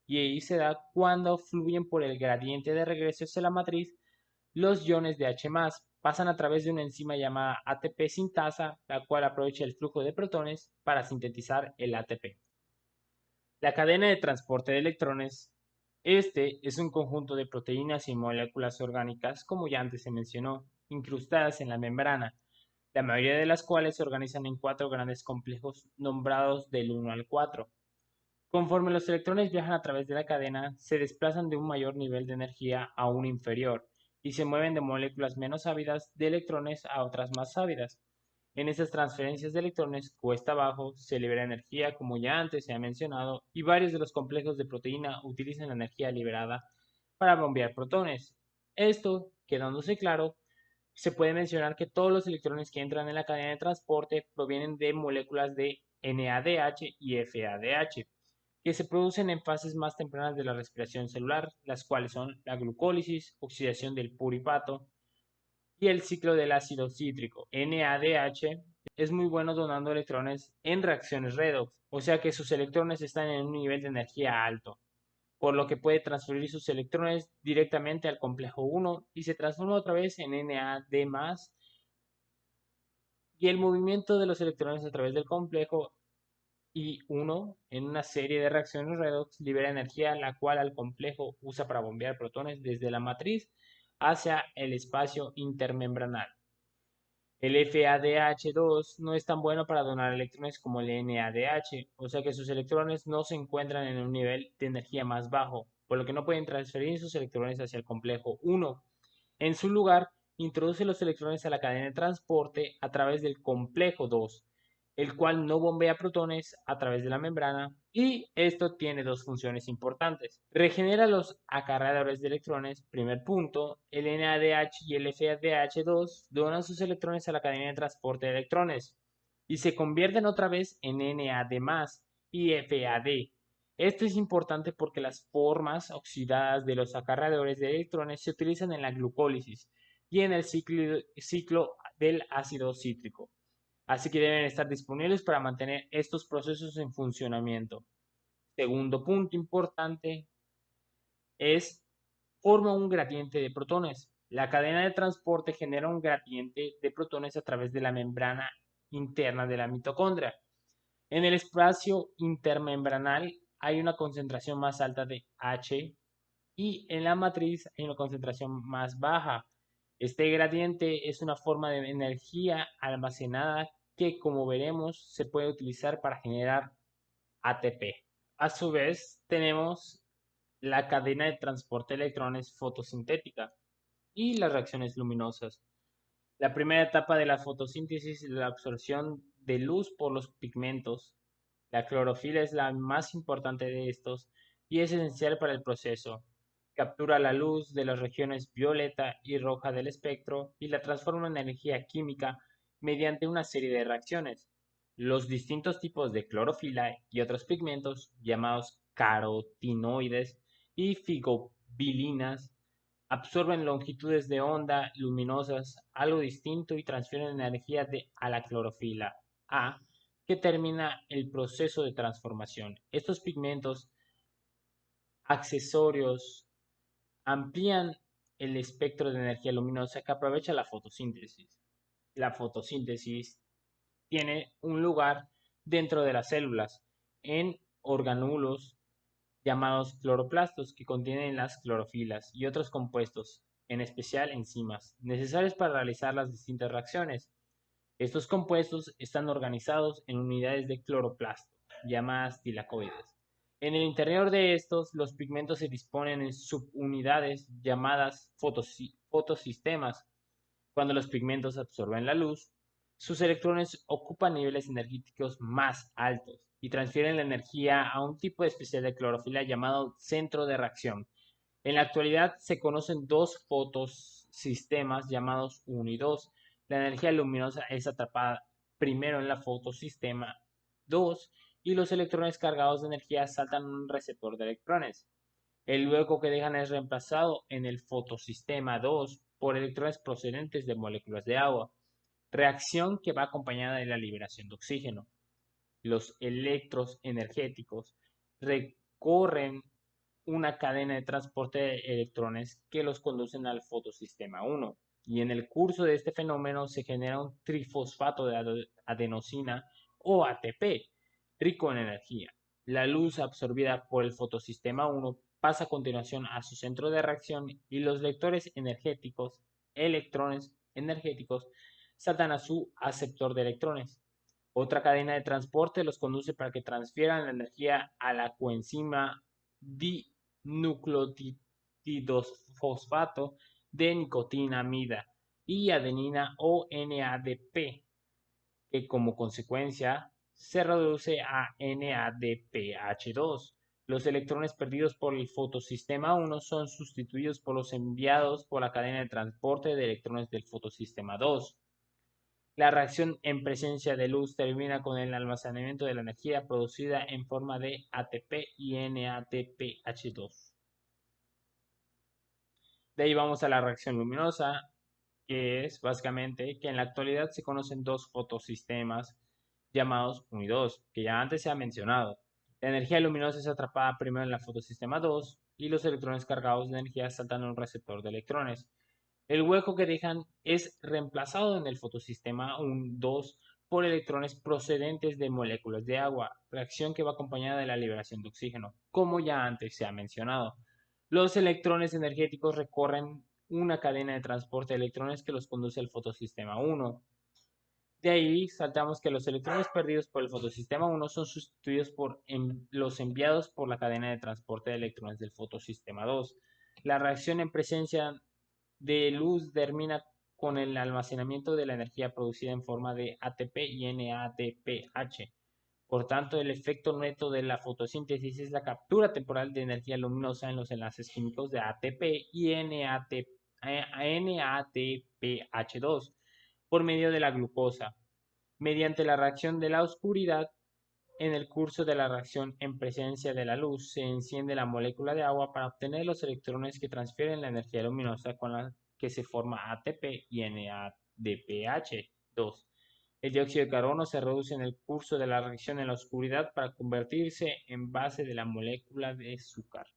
y ahí se da cuando fluyen por el gradiente de regreso hacia la matriz. Los iones de H+ pasan a través de una enzima llamada ATP sintasa, la cual aprovecha el flujo de protones para sintetizar el ATP. La cadena de transporte de electrones. Este es un conjunto de proteínas y moléculas orgánicas, como ya antes se mencionó, incrustadas en la membrana, la mayoría de las cuales se organizan en 4 grandes complejos nombrados del 1 al 4. Conforme los electrones viajan a través de la cadena, se desplazan de un mayor nivel de energía a un inferior, y se mueven de moléculas menos ávidas de electrones a otras más ávidas. En estas transferencias de electrones cuesta abajo se libera energía, como ya antes se ha mencionado, y varios de los complejos de proteína utilizan la energía liberada para bombear protones. Esto, quedándose claro, se puede mencionar que todos los electrones que entran en la cadena de transporte provienen de moléculas de NADH y FADH, que se producen en fases más tempranas de la respiración celular, las cuales son la glucólisis, oxidación del puripato y el ciclo del ácido cítrico. NADH es muy bueno donando electrones en reacciones redox, o sea que sus electrones están en un nivel de energía alto, por lo que puede transferir sus electrones directamente al complejo 1 y se transforma otra vez en NAD+, y el movimiento de los electrones a través del complejo I1 en una serie de reacciones redox libera energía, la cual el complejo usa para bombear protones desde la matriz hacia el espacio intermembranal. El FADH2 no es tan bueno para donar electrones como el NADH, o sea que sus electrones no se encuentran en un nivel de energía más bajo, por lo que no pueden transferir sus electrones hacia el complejo 1. En su lugar, introduce los electrones a la cadena de transporte a través del complejo 2, el cual no bombea protones a través de la membrana, y esto tiene dos funciones importantes. Regenera los acarreadores de electrones, primer punto. El NADH y el FADH2 donan sus electrones a la cadena de transporte de electrones y se convierten otra vez en NAD+ y FAD. Esto es importante porque las formas oxidadas de los acarreadores de electrones se utilizan en la glucólisis y en el ciclo del ácido cítrico, así que deben estar disponibles para mantener estos procesos en funcionamiento. Segundo punto importante es forma un gradiente de protones. La cadena de transporte genera un gradiente de protones a través de la membrana interna de la mitocondria. En el espacio intermembranal hay una concentración más alta de H y en la matriz hay una concentración más baja. Este gradiente es una forma de energía almacenada que, como veremos, se puede utilizar para generar ATP. A su vez, tenemos la cadena de transporte de electrones fotosintética y las reacciones luminosas. La primera etapa de la fotosíntesis es la absorción de luz por los pigmentos. La clorofila es la más importante de estos y es esencial para el proceso. Captura la luz de las regiones violeta y roja del espectro y la transforma en energía química mediante una serie de reacciones. Los distintos tipos de clorofila y otros pigmentos, llamados carotinoides y figobilinas, absorben longitudes de onda luminosas, algo distinto, y transfieren energía a la clorofila A, que termina el proceso de transformación. Estos pigmentos accesorios amplían el espectro de energía luminosa que aprovecha la fotosíntesis. La fotosíntesis tiene un lugar dentro de las células, en orgánulos llamados cloroplastos, que contienen las clorofilas y otros compuestos, en especial enzimas, necesarios para realizar las distintas reacciones. Estos compuestos están organizados en unidades de cloroplasto, llamadas tilacoides. En el interior de estos, los pigmentos se disponen en subunidades llamadas fotosistemas. Cuando los pigmentos absorben la luz, sus electrones ocupan niveles energéticos más altos y transfieren la energía a un tipo especial de clorofila llamado centro de reacción. En la actualidad se conocen dos fotosistemas llamados 1 y 2. La energía luminosa es atrapada primero en la fotosistema 2 y los electrones cargados de energía saltan a un receptor de electrones. El hueco que dejan es reemplazado en el fotosistema 2 por electrones procedentes de moléculas de agua, reacción que va acompañada de la liberación de oxígeno. Los electros energéticos recorren una cadena de transporte de electrones que los conducen al fotosistema 1, y en el curso de este fenómeno se genera un trifosfato de adenosina o ATP, rico en energía. La luz absorbida por el fotosistema 1 pasa a continuación a su centro de reacción y los electrones energéticos saltan a su aceptor de electrones. Otra cadena de transporte los conduce para que transfieran la energía a la coenzima dinucleotidofosfato de nicotinamida y adenina o NADP, que como consecuencia se reduce a NADPH2. Los electrones perdidos por el fotosistema 1 son sustituidos por los enviados por la cadena de transporte de electrones del fotosistema 2. La reacción en presencia de luz termina con el almacenamiento de la energía producida en forma de ATP y NADPH2. De ahí vamos a la reacción luminosa, que es básicamente que en la actualidad se conocen dos fotosistemas llamados 1 y 2, que ya antes se ha mencionado. La energía luminosa es atrapada primero en la fotosistema 2 y los electrones cargados de energía saltan a un receptor de electrones. El hueco que dejan es reemplazado en el fotosistema 2 por electrones procedentes de moléculas de agua, reacción que va acompañada de la liberación de oxígeno, como ya antes se ha mencionado. Los electrones energéticos recorren una cadena de transporte de electrones que los conduce al fotosistema 1. De ahí saltamos que los electrones perdidos por el fotosistema 1 son sustituidos por los enviados por la cadena de transporte de electrones del fotosistema 2. La reacción en presencia de luz termina con el almacenamiento de la energía producida en forma de ATP y NADPH. Por tanto, el efecto neto de la fotosíntesis es la captura temporal de energía luminosa en los enlaces químicos de ATP y NADPH2 por medio de la glucosa, mediante la reacción de la oscuridad. En el curso de la reacción en presencia de la luz, se enciende la molécula de agua para obtener los electrones que transfieren la energía luminosa con la que se forma ATP y NADPH2. El dióxido de carbono se reduce en el curso de la reacción en la oscuridad para convertirse en base de la molécula de azúcar.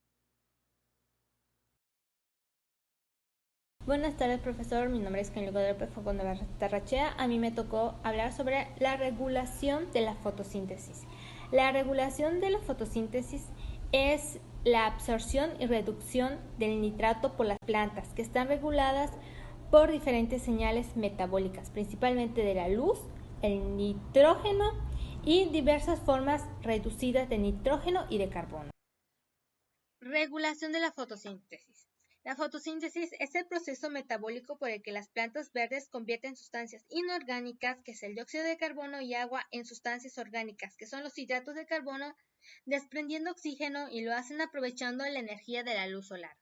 Buenas tardes, profesor. Mi nombre es Kenny Guadalupe Facundo Tarrachea. A mí me tocó hablar sobre la regulación de la fotosíntesis. La regulación de la fotosíntesis es la absorción y reducción del nitrato por las plantas, que están reguladas por diferentes señales metabólicas, principalmente de la luz, el nitrógeno y diversas formas reducidas de nitrógeno y de carbono. Regulación de la fotosíntesis. La fotosíntesis es el proceso metabólico por el que las plantas verdes convierten sustancias inorgánicas, que es el dióxido de carbono y agua, en sustancias orgánicas, que son los hidratos de carbono, desprendiendo oxígeno, y lo hacen aprovechando la energía de la luz solar.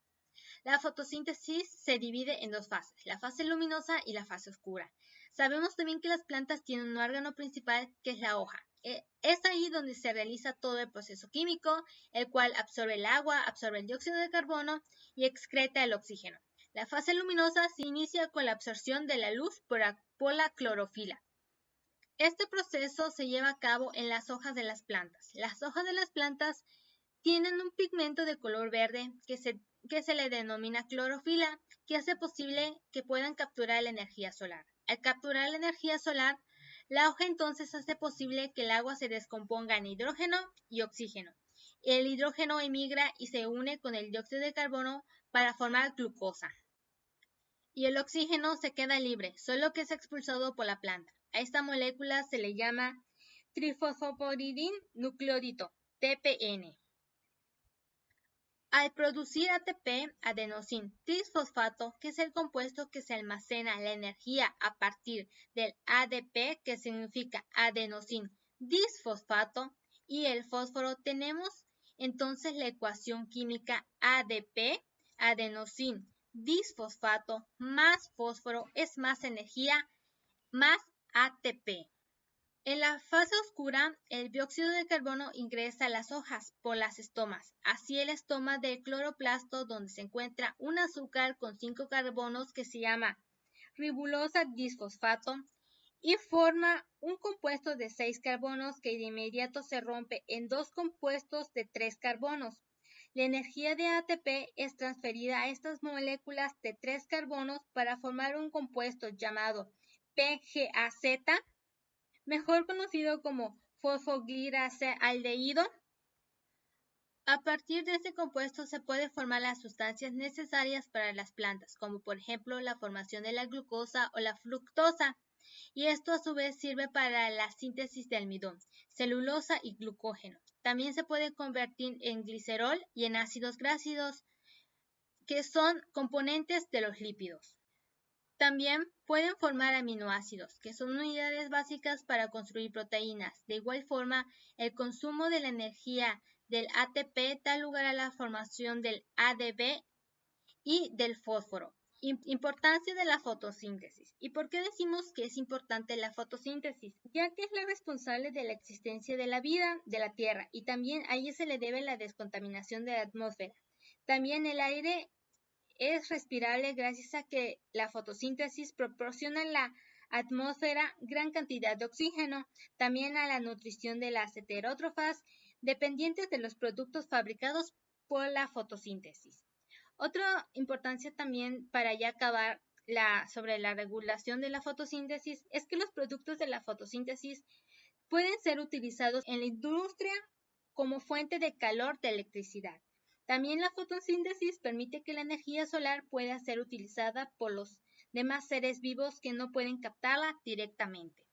La fotosíntesis se divide en dos fases, la fase luminosa y la fase oscura. Sabemos también que las plantas tienen un órgano principal, que es la hoja. Es ahí donde se realiza todo el proceso químico, el cual absorbe el agua, absorbe el dióxido de carbono y excreta el oxígeno. La fase luminosa se inicia con la absorción de la luz por la clorofila. Este proceso se lleva a cabo en las hojas de las plantas. Las hojas de las plantas tienen un pigmento de color verde que se le denomina clorofila, que hace posible que puedan capturar la energía solar. Al capturar la energía solar, la hoja entonces hace posible que el agua se descomponga en hidrógeno y oxígeno. El hidrógeno emigra y se une con el dióxido de carbono para formar glucosa. Y el oxígeno se queda libre, solo que es expulsado por la planta. A esta molécula se le llama trifosfopyridin-nucleótido, TPN. Al producir ATP, adenosín trisfosfato, que es el compuesto que se almacena la energía a partir del ADP, que significa adenosín disfosfato, y el fósforo, tenemos entonces la ecuación química ADP, adenosín disfosfato, más fósforo es más energía, más ATP. En la fase oscura, el dióxido de carbono ingresa a las hojas por las estomas. Así el estoma del cloroplasto, donde se encuentra un azúcar con 5 carbonos que se llama ribulosa disfosfato, y forma un compuesto de 6 carbonos que de inmediato se rompe en 2 compuestos de 3 carbonos. La energía de ATP es transferida a estas moléculas de 3 carbonos para formar un compuesto llamado PGAZ, mejor conocido como fosfogliceraldehído. A partir de este compuesto se puede formar las sustancias necesarias para las plantas, como por ejemplo la formación de la glucosa o la fructosa, y esto a su vez sirve para la síntesis de almidón, celulosa y glucógeno. También se puede convertir en glicerol y en ácidos grasos, que son componentes de los lípidos. También pueden formar aminoácidos, que son unidades básicas para construir proteínas. De igual forma, el consumo de la energía del ATP da lugar a la formación del ADP y del fósforo. Importancia de la fotosíntesis. ¿Y por qué decimos que es importante la fotosíntesis? Ya que es la responsable de la existencia de la vida de la Tierra, y también a ella se le debe la descontaminación de la atmósfera. También el aire es respirable gracias a que la fotosíntesis proporciona a la atmósfera gran cantidad de oxígeno, también a la nutrición de las heterótrofas dependientes de los productos fabricados por la fotosíntesis. Otra importancia también, para ya acabar sobre la regulación de la fotosíntesis es que los productos de la fotosíntesis pueden ser utilizados en la industria como fuente de calor de electricidad. También la fotosíntesis permite que la energía solar pueda ser utilizada por los demás seres vivos que no pueden captarla directamente.